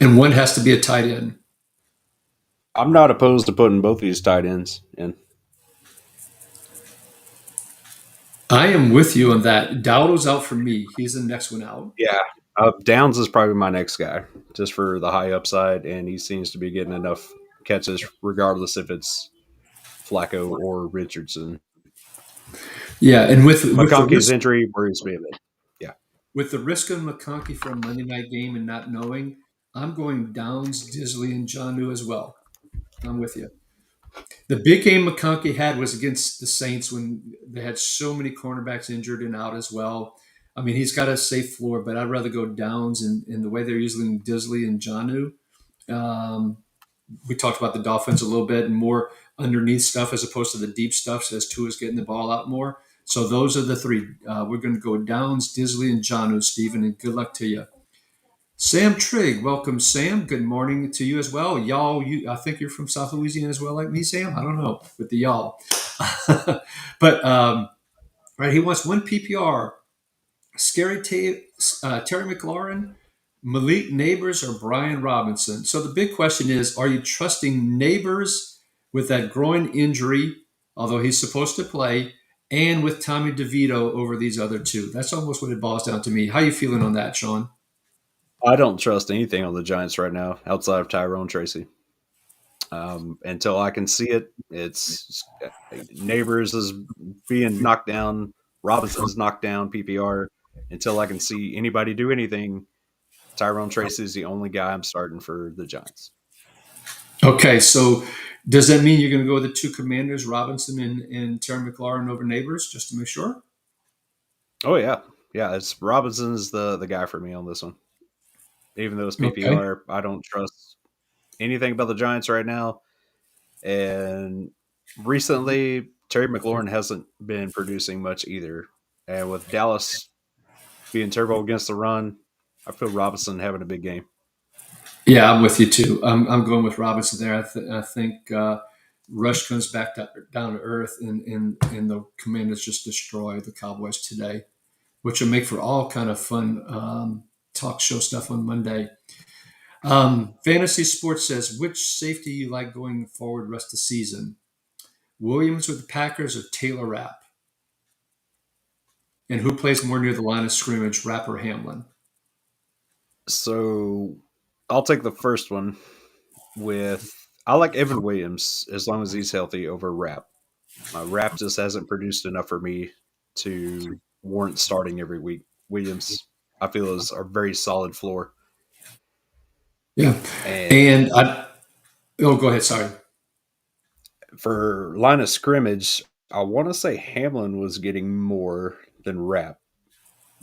And one has to be a tight end. I'm not opposed to putting both these tight ends in. I am with you on that. Dowdle's out for me. He's the next one out. Yeah. Downs is probably my next guy, just for the high upside, and he seems to be getting enough catches, regardless if it's Flacco or Richardson. Yeah, and with the McConkey's risk injury worries me a bit. Yeah. with the risk of McConkey for a Monday night game and not knowing, I'm going Downs, Disley, and Johnu as well. I'm with you. The big game McConkey had was against the Saints when they had so many cornerbacks injured and out as well. I mean, he's got a safe floor, but I'd rather go Downs in the way they're using Disley and Johnu. Um, we talked about the Dolphins a little bit and more underneath stuff as opposed to the deep stuff as Tua's getting the ball out more. So those are the three. We're going to go Downs, Disley, and Johnu, Stephen, and good luck to you. Sam Trigg, welcome, Sam. Good morning to you as well. Y'all, I think you're from South Louisiana as well, like me, Sam. I don't know with the y'all, but right, he wants one PPR. Terry McLaurin, Malik Neighbors, or Brian Robinson. So the big question is: are you trusting Neighbors with that groin injury, although he's supposed to play, and with Tommy DeVito over these other two? That's almost what it boils down to me. How you feeling on that, Sean? I don't trust anything on the Giants right now outside of Tyrone Tracy. Until I can see it, it's Neighbors is being knocked down, Robinson's knocked down PPR. Until I can see anybody do anything, Tyrone Tracy is the only guy I'm starting for the Giants. Okay, so does that mean you're going to go with the two commanders, Robinson and Terry McLaurin over Neighbors, just to make sure? Oh yeah, yeah. It's Robinson's the guy for me on this one. Even though it's Okay. PPR, I don't trust anything about the Giants right now. And recently, Terry McLaurin hasn't been producing much either. And with Dallas being terrible against the run, I feel Robinson having a big game. Yeah, I'm with you too. I'm going with Robinson there. I think Rush comes back down to earth, and the Commanders just destroy the Cowboys today, which will make for all kind of fun talk show stuff on Monday. Fantasy Sports says, which safety you like going forward rest of the season? Williams with the Packers or Taylor Rapp? And who plays more near the line of scrimmage, Rapp or Hamlin? So I'll take the first one with I like Evan Williams as long as he's healthy over Rap. Rap just hasn't produced enough for me to warrant starting every week. Williams, I feel, is a very solid floor. Yeah. And And go ahead. Sorry. for line of scrimmage, I want to say Hamlin was getting more than Rap.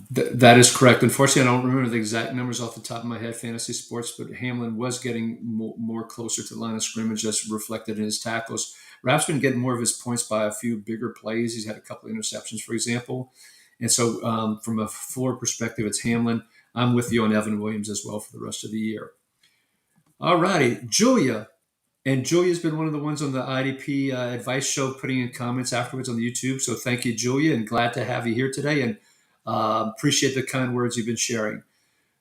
That is correct. Unfortunately, I don't remember the exact numbers off the top of my head, fantasy sports, but Hamlin was getting more closer to the line of scrimmage, as reflected in his tackles. Rapp's been getting more of his points by a few bigger plays. He's had a couple of interceptions, for example. And so, from a floor perspective, it's Hamlin. I'm with you on Evan Williams as well for the rest of the year. All righty, Julia. And Julia's been one of the ones on the IDP advice show putting in comments afterwards on the YouTube. So thank you, Julia, and glad to have you here today. And appreciate the kind words you've been sharing.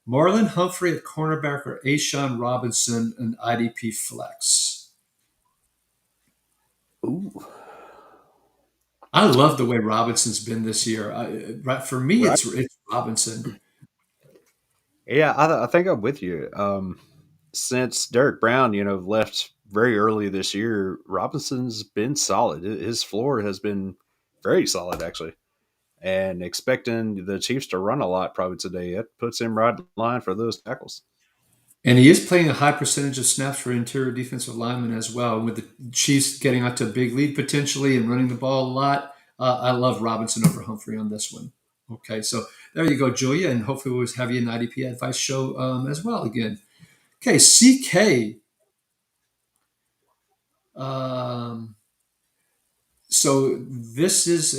Marlon Humphrey at cornerback or Ashawn Robinson and IDP flex. Ooh, I love the way Robinson's been this year. For me, right. it's Robinson. Yeah, I think I'm with you. Since Derek Brown, left very early this year, Robinson's been solid. His floor has been very solid, actually. And expecting the Chiefs to run a lot probably today, it puts him right in line for those tackles. And he is playing a high percentage of snaps for interior defensive linemen as well. With the Chiefs getting out to a big lead potentially and running the ball a lot, I love Robinson over Humphrey on this one. Okay, so there you go, Julia, and hopefully we'll have you an IDP advice show as well again. Okay, CK. Um, so this is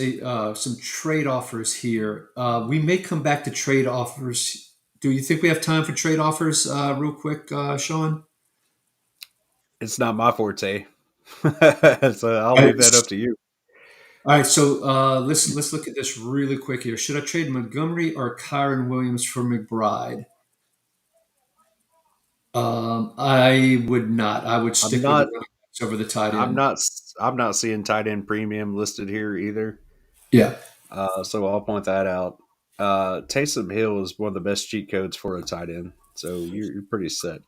some trade offers here. We may come back to trade offers. Do you think we have time for trade offers real quick, Sean? It's not my forte, so I'll All right. leave that up to you. All right, so let's look at this really quick here. Should I trade Montgomery or Kyron Williams for McBride? I would not. I would I'm stick with the not. running backs over the tight I'm end. not. I'm not seeing tight end premium listed here either. Yeah, So I'll point that out. Taysom Hill is one of the best cheat codes for a tight end, so you're pretty set.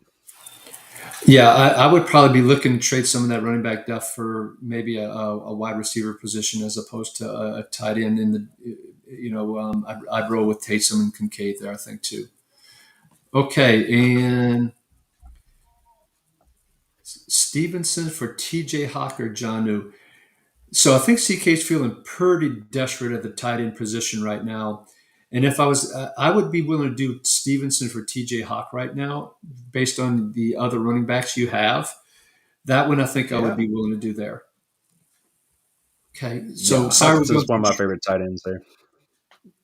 yeah. I would probably be looking to trade some of that running back depth for maybe a wide receiver position as opposed to a tight end. In the I'd roll with Taysom and Kincaid there. I think too. Okay, and Stevenson for T.J. Hawker, Johnu. So I think CK's feeling pretty desperate at the tight end position right now. And if I was, I would be willing to do Stevenson for TJ Hawk right now, based on the other running backs you have. That one I think I would Yeah, be willing to do there. Okay, so yeah. sorry we're Hawkinson's going one of my through. favorite tight ends there.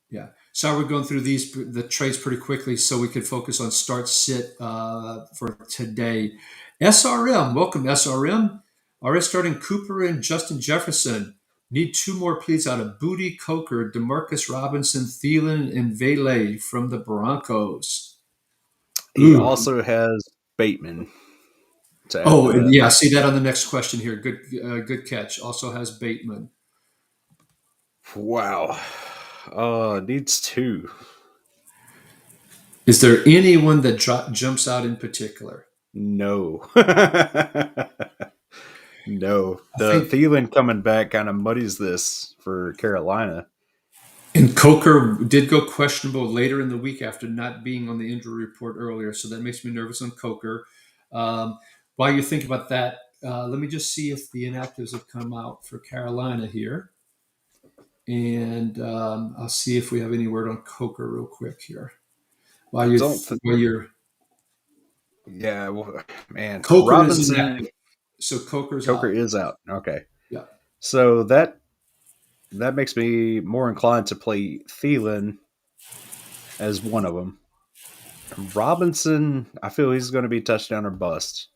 Yeah, sorry we're going through the trades pretty quickly, so we could focus on start sit for today. SRM, welcome SRM. RS starting Cooper and Justin Jefferson. Need two more please out of Booty, Coker, Demarcus Robinson, Thielen, and Vele from the Broncos. He Ooh. also has Bateman to add Oh, to and that. yeah, I see that on the next question here. Good catch. Also has Bateman. Wow. Needs two. Is there anyone that jumps out in particular? No. No, I the think, Thielen coming back kind of muddies this for Carolina. and Coker did go questionable later in the week after not being on the injury report earlier, so that makes me nervous on Coker. While you think about that, let me just see if the inactives have come out for Carolina here, and I'll see if we have any word on Coker real quick here. I While you don't. while you're Yeah, well, man, Coker is Robinson inactive, so Coker's Coker out. is out. Okay, Yeah. so that makes me more inclined to play Thielen as one of them. Robinson, I feel he's going to be touchdown or bust,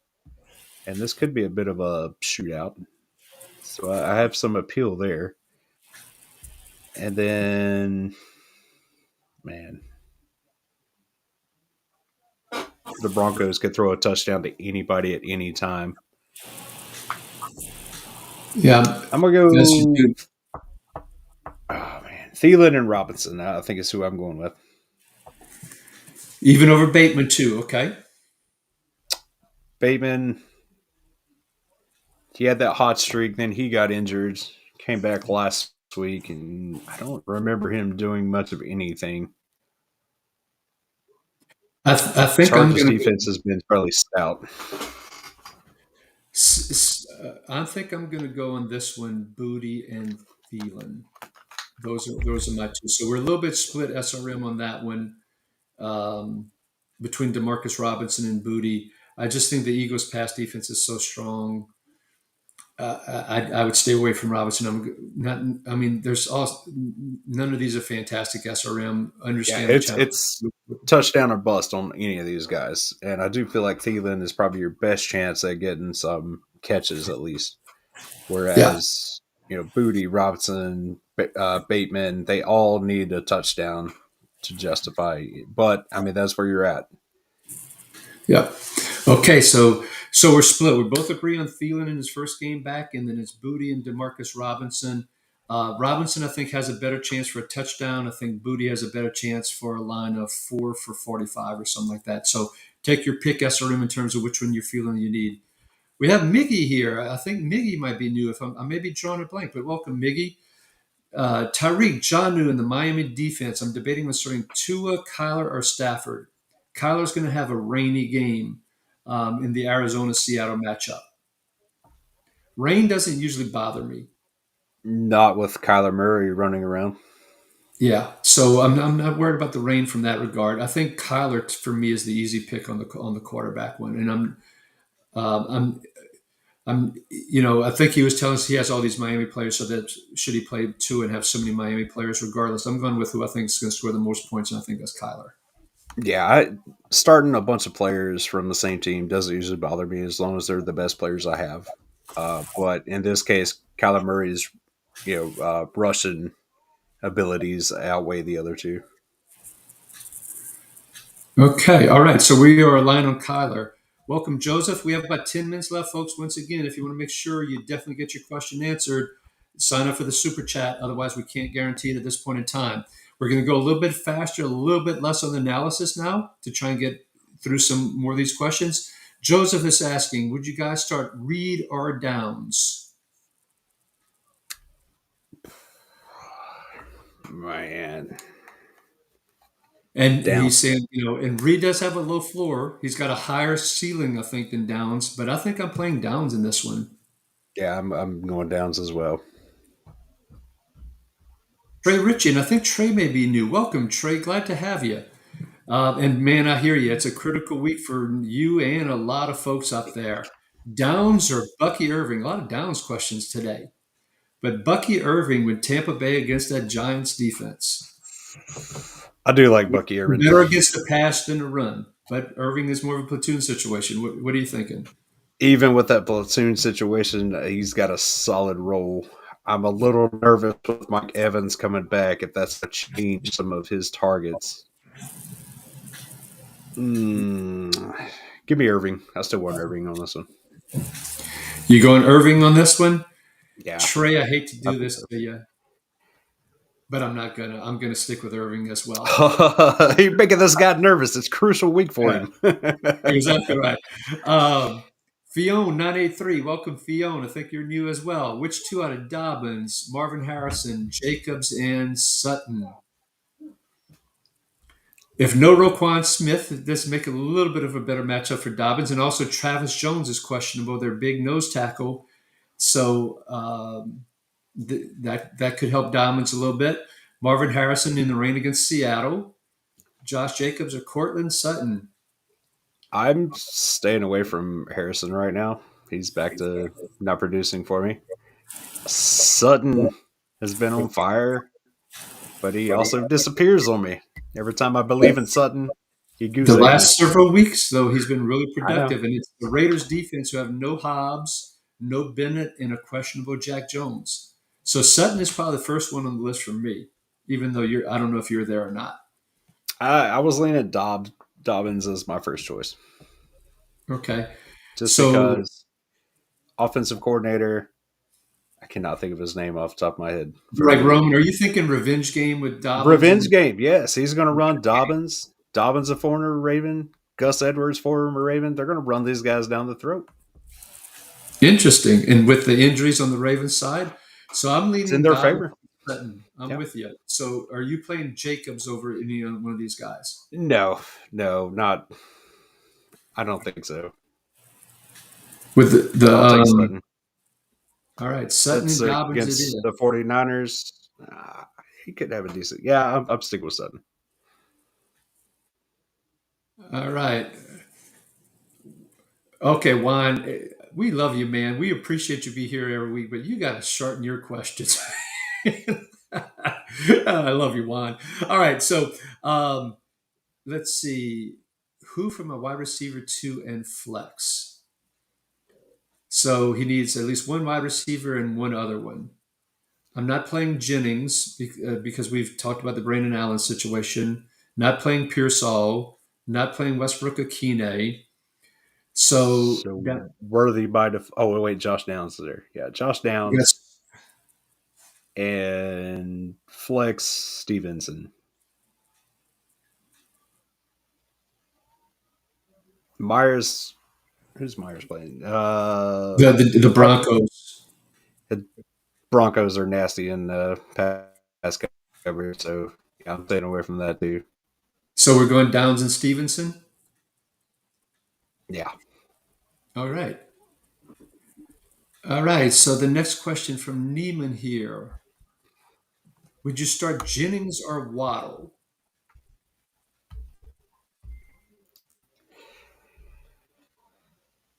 and this could be a bit of a shootout. So I have some appeal there. And then, man, the Broncos could throw a touchdown to anybody at any time. Yeah. I'm gonna Yes, you go. do. Oh man, Thielen and Robinson. I think is who I'm going with. Even over Bateman too. Okay. Bateman, he had that hot streak, then he got injured, came back last week, and I don't remember him doing much of anything. I think I'm Chargers going to go. defense has been fairly stout. I think I'm going to go on this one. Booty and Thielen. Those are my two. So we're a little bit split SRM on that one, um, between Demarcus Robinson and Booty. I just think the Eagles' pass defense is so strong. I would stay away from Robinson. I'm not. I mean, there's all none of these are fantastic SRM. Yeah, Understand the challenge. it's touchdown or bust on any of these guys, and I do feel like Thielen is probably your best chance at getting some catches at least. Yeah, Whereas Booty, Robinson, Bateman, they all need a touchdown to justify. But I mean, that's where you're at. yeah. Okay, so we're split. We both agree on Thielen in his first game back, and then it's Booty and Demarcus Robinson. Robinson, I think, has a better chance for a touchdown. I think Booty has a better chance for a line of 4 for 45 or something like that. So take your pick, SRM, in terms of which one you're feeling you need. We have Miggy here. I think Miggy might be new. If I may be drawing a blank, but welcome, Miggy. Tyreek, Jonnu in the Miami defense. I'm debating with starting Tua, Kyler, or Stafford. Kyler's going to have a rainy game in the Arizona Seattle matchup. Rain doesn't usually bother me. Not with Kyler Murray running around. Yeah, so I'm not worried about the rain from that regard. I think Kyler for me is the easy pick on the quarterback one, and um, I'm I think he was telling us he has all these Miami players, so that should he play two and have so many Miami players, regardless, I'm going with who I think is going to score the most points, and I think that's Kyler. Yeah, starting a bunch of players from the same team doesn't usually bother me as long as they're the best players I have. But in this case, Kyler Murray's Russian abilities outweigh the other two. Okay, all right. So we are aligned on Kyler. Welcome, Joseph. We have about 10 minutes left, folks. Once again, if you want to make sure you definitely get your question answered, sign up for the super chat. Otherwise, we can't guarantee it at this point in time. We're going to go a little bit faster, a little bit less on the analysis now to try and get through some more of these questions. Joseph is asking, would you guys start Reed or Downs? Man, And down. he's saying, and Reed does have a low floor. He's got a higher ceiling, I think, than Downs, but I think I'm playing Downs in this one. Yeah, I'm going downs as well. Trey Ritchie, and I think Trey may be new. Welcome, Trey. Glad to have you. And man, I hear you. It's a critical week for you and a lot of folks up there. Downs or Bucky Irving? A lot of Downs questions today. But Bucky Irving with Tampa Bay against that Giants defense. I do like Bucky Irvin. Better against the pass than the run. But Irving is more of a platoon situation. What are you thinking? Even with that platoon situation, he's got a solid role. I'm a little nervous with Mike Evans coming back if that's to change some of his targets. Give me Irving. I still want Irving on this one. You going Irving on this one? Yeah. Trey, I hate to I do think this so. to you, but I'm not gonna. I'm gonna stick with Irving as well. You're making this guy nervous. It's a crucial week for Yeah, him. exactly right. Fiona 983, welcome Fiona. I think you're new as well. Which two out of Dobbins, Marvin Harrison, Jacobs, and Sutton? If no Roquan Smith, this make it a little bit of a better matchup for Dobbins, and also Travis Jones is questionable. Their big nose tackle, so that could help Dobbins a little bit. Marvin Harrison in the rain against Seattle. Josh Jacobs or Cortland Sutton. I'm staying away from Harrison right now. He's back to not producing for me. Sutton has been on fire, but he also disappears on me. Every time I believe in Sutton, he goose The eggs me. last several weeks, though, he's been really I know. productive, and it's the Raiders' defense who have no Hobbs, no Bennett, and a questionable Jack Jones. So Sutton is probably the first one on the list for me, even though I don't know if you're there or not. I was leaning at Dobbins as my first choice, Okay, just so because offensive coordinator. I cannot think of his name off the top of my head for like the Roman, are you thinking revenge game with Dobbins revenge and game. Yes, he's going to run Dobbins. Dobbins, a former Raven. Gus Edwards, former Raven. They're going to run these guys down the throat. interesting, and with the injuries on the Ravens side, so I'm It's in leaning their Dobbins. favor. Sutton. I'm Yeah. with you. So are you playing Jacobs over any one of these guys? No, no, not. I don't think so. With I'll take Sutton. all right, Sutton That's and Dobbins it against is. the 49ers. He could have a decent. Yeah, I'm sticking with Sutton. All right. Okay, Juan, we love you, man. We appreciate you be here every week, but you got to shorten your questions. I love you, Juan. All right, so um, let's see. Who from a wide receiver two and flex? So he needs at least one wide receiver and one other one. I'm not playing Jennings because we've talked about the Brandon Allen situation. Not playing Pearsall. Not playing Westbrook Akine. So So that worthy by default. Oh wait, Josh Downs is there. Yeah, Josh Downs yes. and Flex Stevenson. Myers, who's Myers playing? The Broncos. The Broncos are nasty in pass coverage, so yeah, I'm staying away from that too. So we're going Downs and Stevenson. Yeah. All right. All right. So the next question from Neiman here: would you start Jennings or Waddle?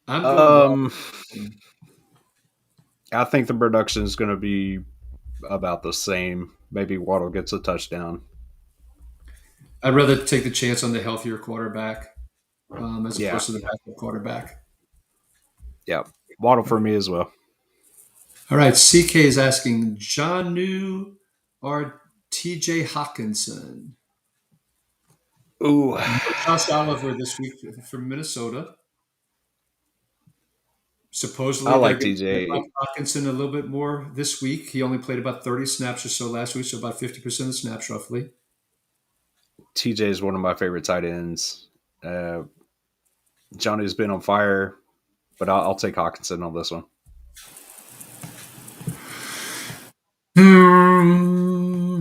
I'm going Um, Waddle. I think the production is going to be about the same. Maybe Waddle gets a touchdown. I'd rather take the chance on the healthier quarterback as Yeah, opposed to the backup quarterback. yeah. Waddle for me as well. All right. CK is asking Johnu or TJ Hawkinson. Ooh, No Josh Oliver this week from Minnesota. I Supposedly, they're like going to play TJ. Hawkinson a little bit more this week. He only played about 30 snaps or so last week, so about 50% of the snaps, roughly. TJ is one of my favorite tight ends. Uh, Johnny's been on fire, but I'll take Hawkinson on this one.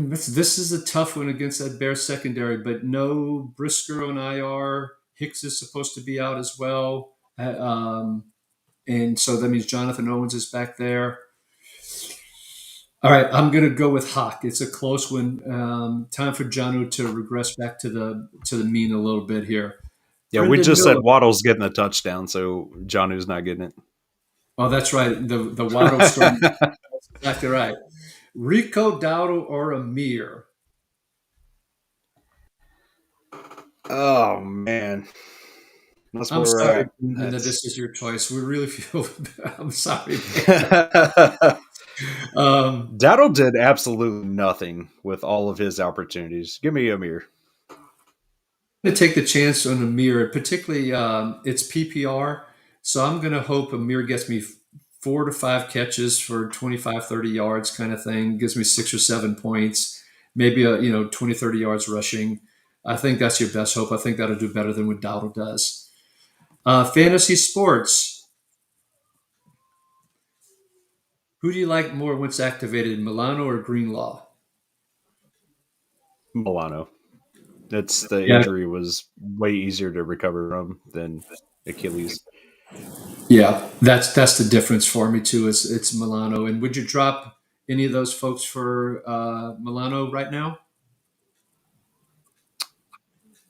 This is a tough one against that Bears secondary, but no Brisker on IR. Hicks is supposed to be out as well. And so that means Jonathan Owens is back there. All right, I'm going to go with Hawk. It's a close one. Time for Janu to regress back to the mean a little bit here. Yeah, we Brendan just said Miller. Waddle's getting a touchdown, so Johnny's not getting Oh, that's right. The Waddle story. it. That's exactly right. Rico Dowdle or Amir? Oh man, that's I'm where we're sorry at. Brendan, that That's this is your choice. We really feel. I'm sorry, man. Dowdle Um, did absolutely nothing with all of his opportunities. Give me Amir. I'm going to take the chance on Amir, particularly it's PPR. So I'm going to hope Amir gets me 4 to 5 catches for 25, 30 yards kind of thing, gives me 6 or 7 points, maybe 20, 30 yards rushing. I think that's your best hope. I think that'll do better than what Dowdle does. Fantasy sports. Who do you like more once activated, Milano or Greenlaw? Milano. That's the Yeah, injury was way easier to recover from than Achilles. yeah, that's the difference for me too. Is it's Milano, and would you drop any of those folks for Milano right now?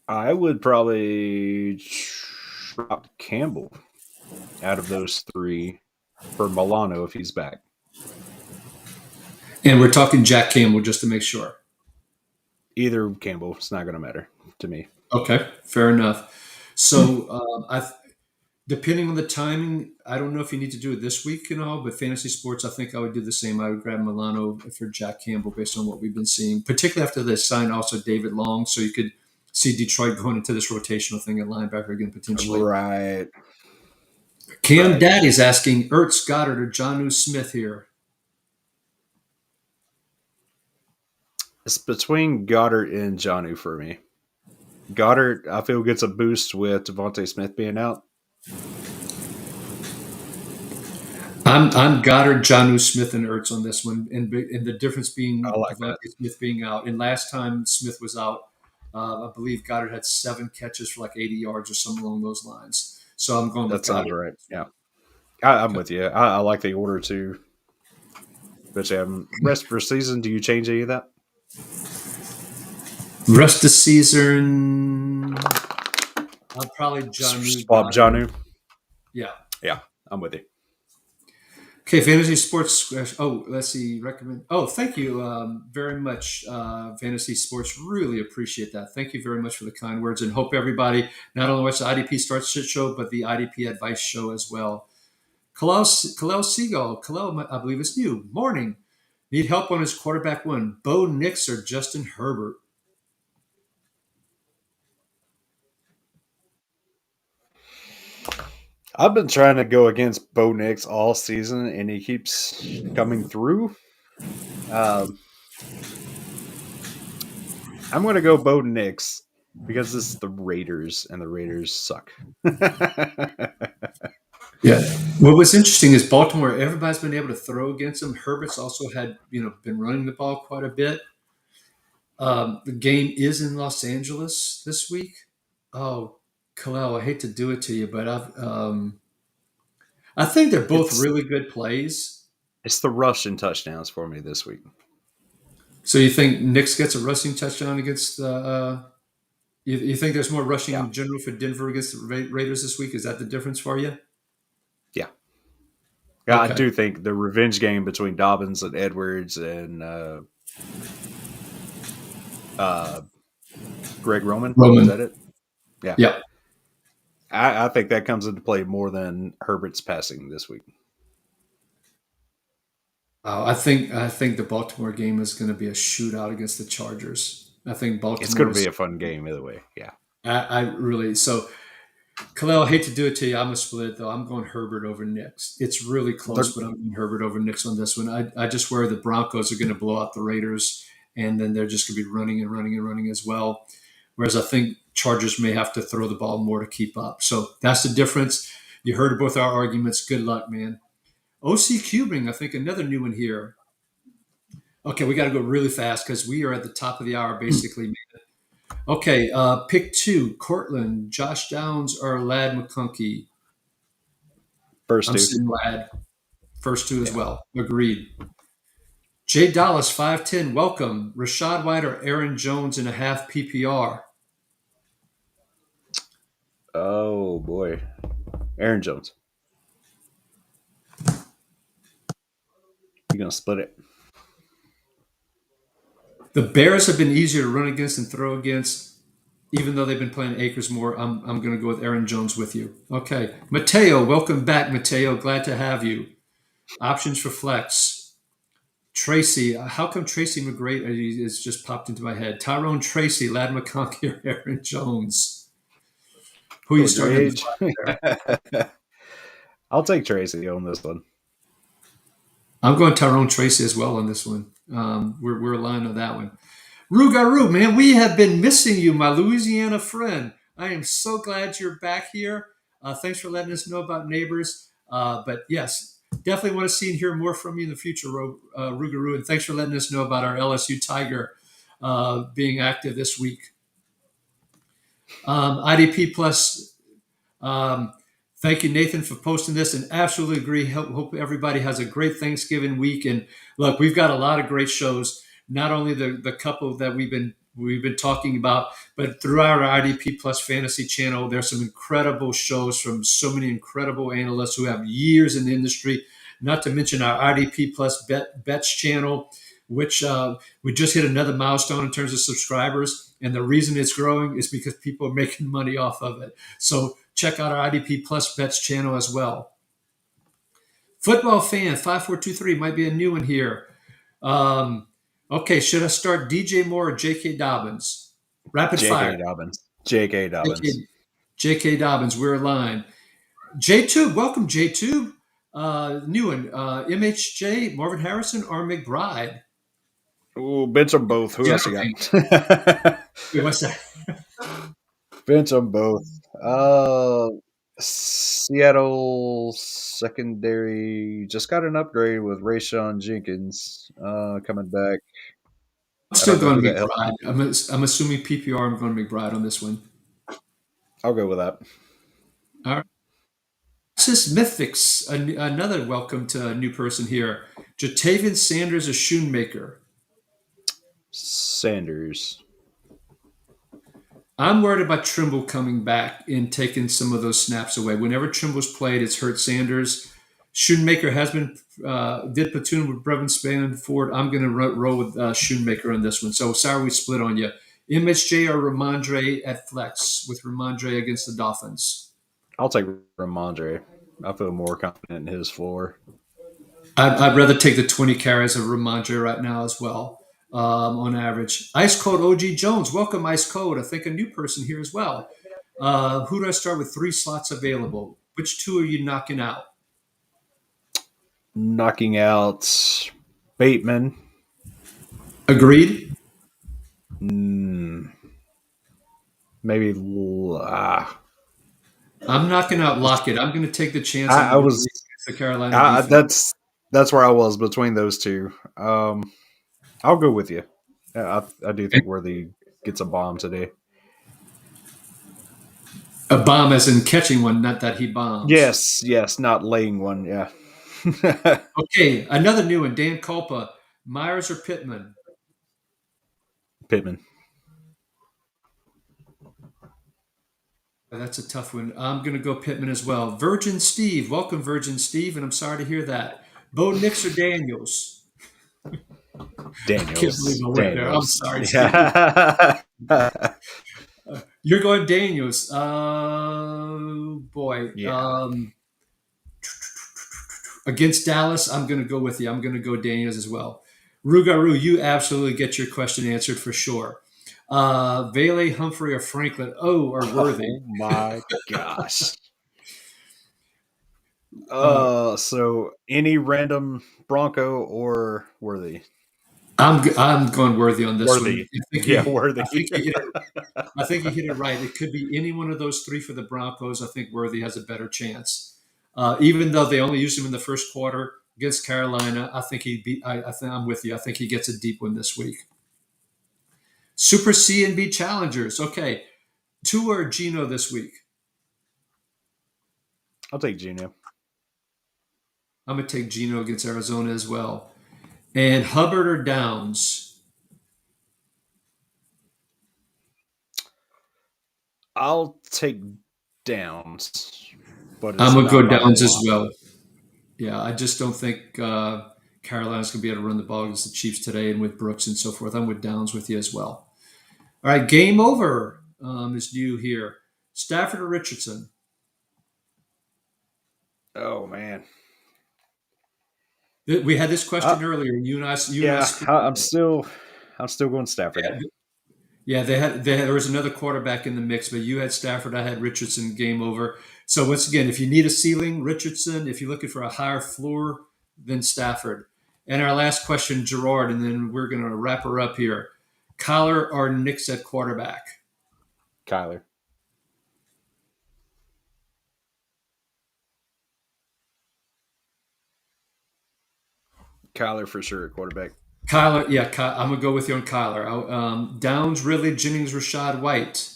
I would probably drop Campbell out of those three for Milano if he's back. And we're talking Jack Campbell just to make sure. Either Campbell, it's not going to matter to me. Okay, fair enough. So depending on the timing, I don't know if you need to do it this week and all, but fantasy sports, I think I would do the same. I would grab Milano for Jack Campbell based on what we've been seeing, particularly after they signed also David Long, so you could see Detroit going into this rotational thing at linebacker again potentially. Right. Cam Right. Daddy's asking Ertz, Goddard, or Jonnu Smith here. It's between Goddard and Jonnu for me. Goddard, I feel, gets a boost with Devontae Smith being out. I'm Goddard, Jonnu Smith, and Ertz on this one, and the difference being I like Devontae that. Smith being out. And last time Smith was out, I believe Goddard had 7 catches for like 80 yards or something along those lines. So I'm going with That sounds Goddard. right. Yeah. I'm with you. I like the order too. But rest for season, do you change any of that? Rest of season, I'll probably Jonnu. Swap Jonnu? Yeah. Yeah, I'm with you. Okay, fantasy sports. Oh, let's see. Recommend. Oh, thank you very much, fantasy sports. Really appreciate that. Thank you very much for the kind words, and hope everybody not only watch the IDP Starts Shit Show, but the IDP Advice Show as well. Kalel Seagull. Kalel, I believe it's new. Morning. Need help on his quarterback one. Bo Nix or Justin Herbert? I've been trying to go against Bo Nix all season, and he keeps coming through. I'm going to go Bo Nix because this is the Raiders, and the Raiders suck. Yeah. What was interesting is Baltimore. Everybody's been able to throw against them. Herbert's also had been running the ball quite a bit. The game is in Los Angeles this week. Oh, Kalel, I hate to do it to you, but I think they're both it's really good plays. it's the rushing touchdowns for me this week. So you think Knicks gets a rushing touchdown against the? You think there's more rushing Yeah, in general for Denver against the Raiders this week? Is that the difference for you? yeah, yeah. I Okay. do think the revenge game between Dobbins and Edwards and uh, Greg Roman, is Roman. that it? Yeah, Yeah. I think that comes into play more than Herbert's passing this week. I think the Baltimore game is going to be a shootout against the Chargers. I think It's going Baltimore to be is. a fun game either way. Yeah. I really so. Kalel, I hate to do it to you. I'm a split though. I'm going Herbert over Knicks. It's really They're, close, but I'm going Herbert over Knicks on this one. I just worry the Broncos are going to blow out the Raiders, and then they're just going to be running and running and running as well. Whereas I think Chargers may have to throw the ball more to keep up. So that's the difference. You heard both our arguments. Good luck, man. OC Cubing, I think another new one here. Okay, we got to go really fast because we are at the top of the hour, basically. Okay, pick 2: Cortland, Josh Downs, or Lad McConkey. first I'm two. saying Lad. First 2 as Yeah. well. Agreed. Jay Dallas, 5'10", welcome. Rashad White or Aaron Jones in a half PPR. Oh boy, Aaron Jones. You gonna split it? The Bears have been easier to run against and throw against, even though they've been playing Akers more. I'm going to go with Aaron Jones with you. Okay. Mateo, welcome back, Mateo. Glad to have you. Options for flex. Tracy, how come Tracy McGrady is just popped into my head? Tyrone Tracy, Lad McConkey, or Aaron Jones? Who are you Oh, your starting in the age. spot there? I'll take Tracy on this one. I'm going Tyrone Tracy as well on this one. We're aligned on that one. Rugaru, man, we have been missing you, my Louisiana friend. I am so glad you're back here. Thanks for letting us know about neighbors. But yes, definitely want to see and hear more from you in the future, Rougarou. And thanks for letting us know about our LSU Tiger being active this week. IDP Plus. Um, Thank you, Nathan, for posting this, and absolutely agree. Hope everybody has a great Thanksgiving week. And look, we've got a lot of great shows. Not only the couple that we've been talking about, but throughout our IDP Plus Fantasy channel, there's some incredible shows from so many incredible analysts who have years in the industry. Not to mention our IDP Plus Bets channel, which we just hit another milestone in terms of subscribers. And the reason it's growing is because people are making money off of it. So check out our IDP Plus Bets channel as well. Football fan 5423 might be a new one here. Okay, should I start DJ Moore or J.K. Dobbins? Rapid J.K. fire. Dobbins. J.K. Dobbins. J.K. Dobbins, we're aligned. J2, welcome J2. New one. MHJ, Marvin Harrison, or McBride? Ooh, bench them both. Who else you Generally. got? Wait, what's that? Bench them both. Seattle secondary just got an upgrade with Rayshon Jenkins coming back. I'm I still don't know going who the hell. McBride. I'm assuming PPR. I'm going McBride on this one. I'll go with that. All right. Texas Mythics, another welcome to a new person here. Jatavian Sanders, a Shoemaker. Sanders. I'm worried about Trimble coming back and taking some of those snaps away. Whenever Trimble's played, it's hurt Sanders. Shoemaker has been did platoon with Brevin Spanford. I'm going to roll with Shoemaker on this one. So sorry we split on you. MSJ or Ramondre at flex with Ramondre against the Dolphins. I'll take Ramondre. I feel more confident in his floor. I'd rather take the 20 carries of Ramondre right now as well. On average. Ice Cold OG Jones, welcome Ice Cold. I think a new person here as well. Who do I start with 3 slots available? Which 2 are you knocking out? Knocking out Bateman. Agreed. Maybe. I'm knocking out Lockett. I'm going to take the chance on I was. the Carolina defense. That's where I was between those two. I'll go with you. I do think Worthy gets a bomb today. A bomb as in catching one, not that he bombs. Yes, not laying one. Yeah. Okay, another new one. Dan Culpa, Myers or Pittman? Pittman. That's a tough one. I'm going to go Pittman as well. Virgin Steve, welcome Virgin Steve, and I'm sorry to hear that. Bo Nix or Daniels? I can't believe Daniels. I went there. I'm Daniels. sorry, Steve. Yeah. You're going Daniels. Boy. Yeah. Against Dallas, I'm going to go with you. I'm going to go Daniels as well. Rougarou, you absolutely get your question answered for sure. Vele, Humphrey, or Franklin? Oh, or Worthy? Oh my gosh. Uh, So any random Bronco or Worthy? I'm going Worthy on this Worthy. one. Worthy. I think he hit it right. It could be any one of those 3 for the Broncos. I think Worthy has a better chance. Even though they only used him in the first quarter against Carolina, I think he'd be. I think I'm with you. I think he gets a deep one this week. Super C and B challengers. Okay, Tua or Gino this week? I'll take Gino. I'm gonna take Gino against Arizona as well. And Hubbard or Downs? I'll take Downs, but I'm it's gonna go not by a Downs as lot. well. Yeah, I just don't think Carolina's gonna be able to run the ball against the Chiefs today, and with Brooks and so forth. I'm with Downs with you as well. All right, game over is due here. Stafford or Richardson? Oh man. We had this Uh, question earlier. You and I yeah, split. I'm still going Stafford. Yeah, there was another quarterback in the mix, but you had Stafford, I had Richardson. Game over. So once again, if you need a ceiling, Richardson. If you're looking for a higher floor, then Stafford. And our last question, Gerard, and then we're going to wrap her up here. Kyler or Nix at quarterback? Kyler. Kyler for sure, quarterback. Kyler, yeah, I'm gonna go with you on Kyler. Downs, Ridley, Jennings, Rashad White.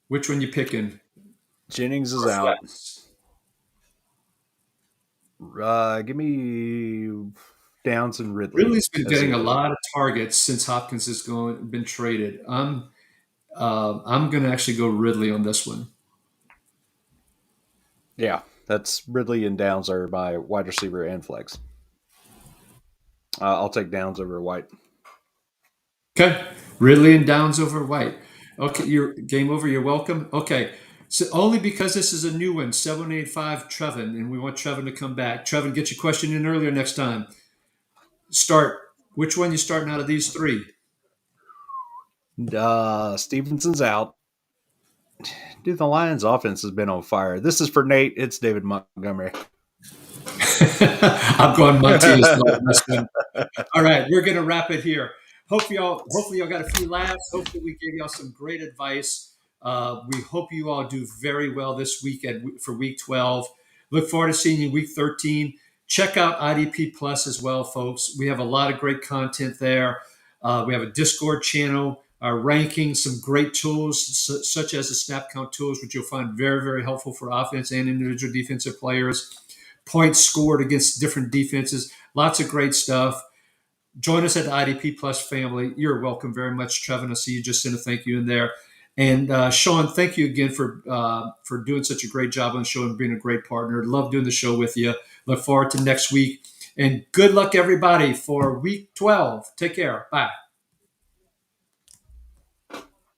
Which one you picking? Jennings is Or out. flex? Give me Downs and Ridley Ridley's been as getting the a other. lot of targets since Hopkins has been traded. I'm gonna actually go Ridley on this one. Yeah, that's Ridley and Downs are my wide receiver and flex. I'll take Downs over White. Okay, Ridley and Downs over White. Okay, you're game over. You're welcome. Okay, so only because this is a new one, 785 Trevin, and we want Trevin to come back. Trevin, get your question in earlier next time. Start. Which one you starting out of these three? Stevenson's out. Dude, the Lions' offense has been on fire. This is for Nate. It's David Montgomery. I'm going Montias on this one. All right, we're going to wrap it here. Hopefully y'all got a few laughs. Hopefully we gave y'all some great advice. We hope you all do very well this weekend for week 12. Look forward to seeing you week 13. Check out IDP Plus as well, folks. We have a lot of great content there. We have a Discord channel, our rankings, some great tools such as the snap count tools, which you'll find very, very helpful for offense and individual defensive players. Points scored against different defenses. Lots of great stuff. Join us at the IDP Plus family. You're welcome very much, Trevin. I see you just sent a thank you in there. And Sean, thank you again for doing such a great job on the show and being a great partner. Love doing the show with you. Look forward to next week. And good luck, everybody, for week 12. Take care. Bye.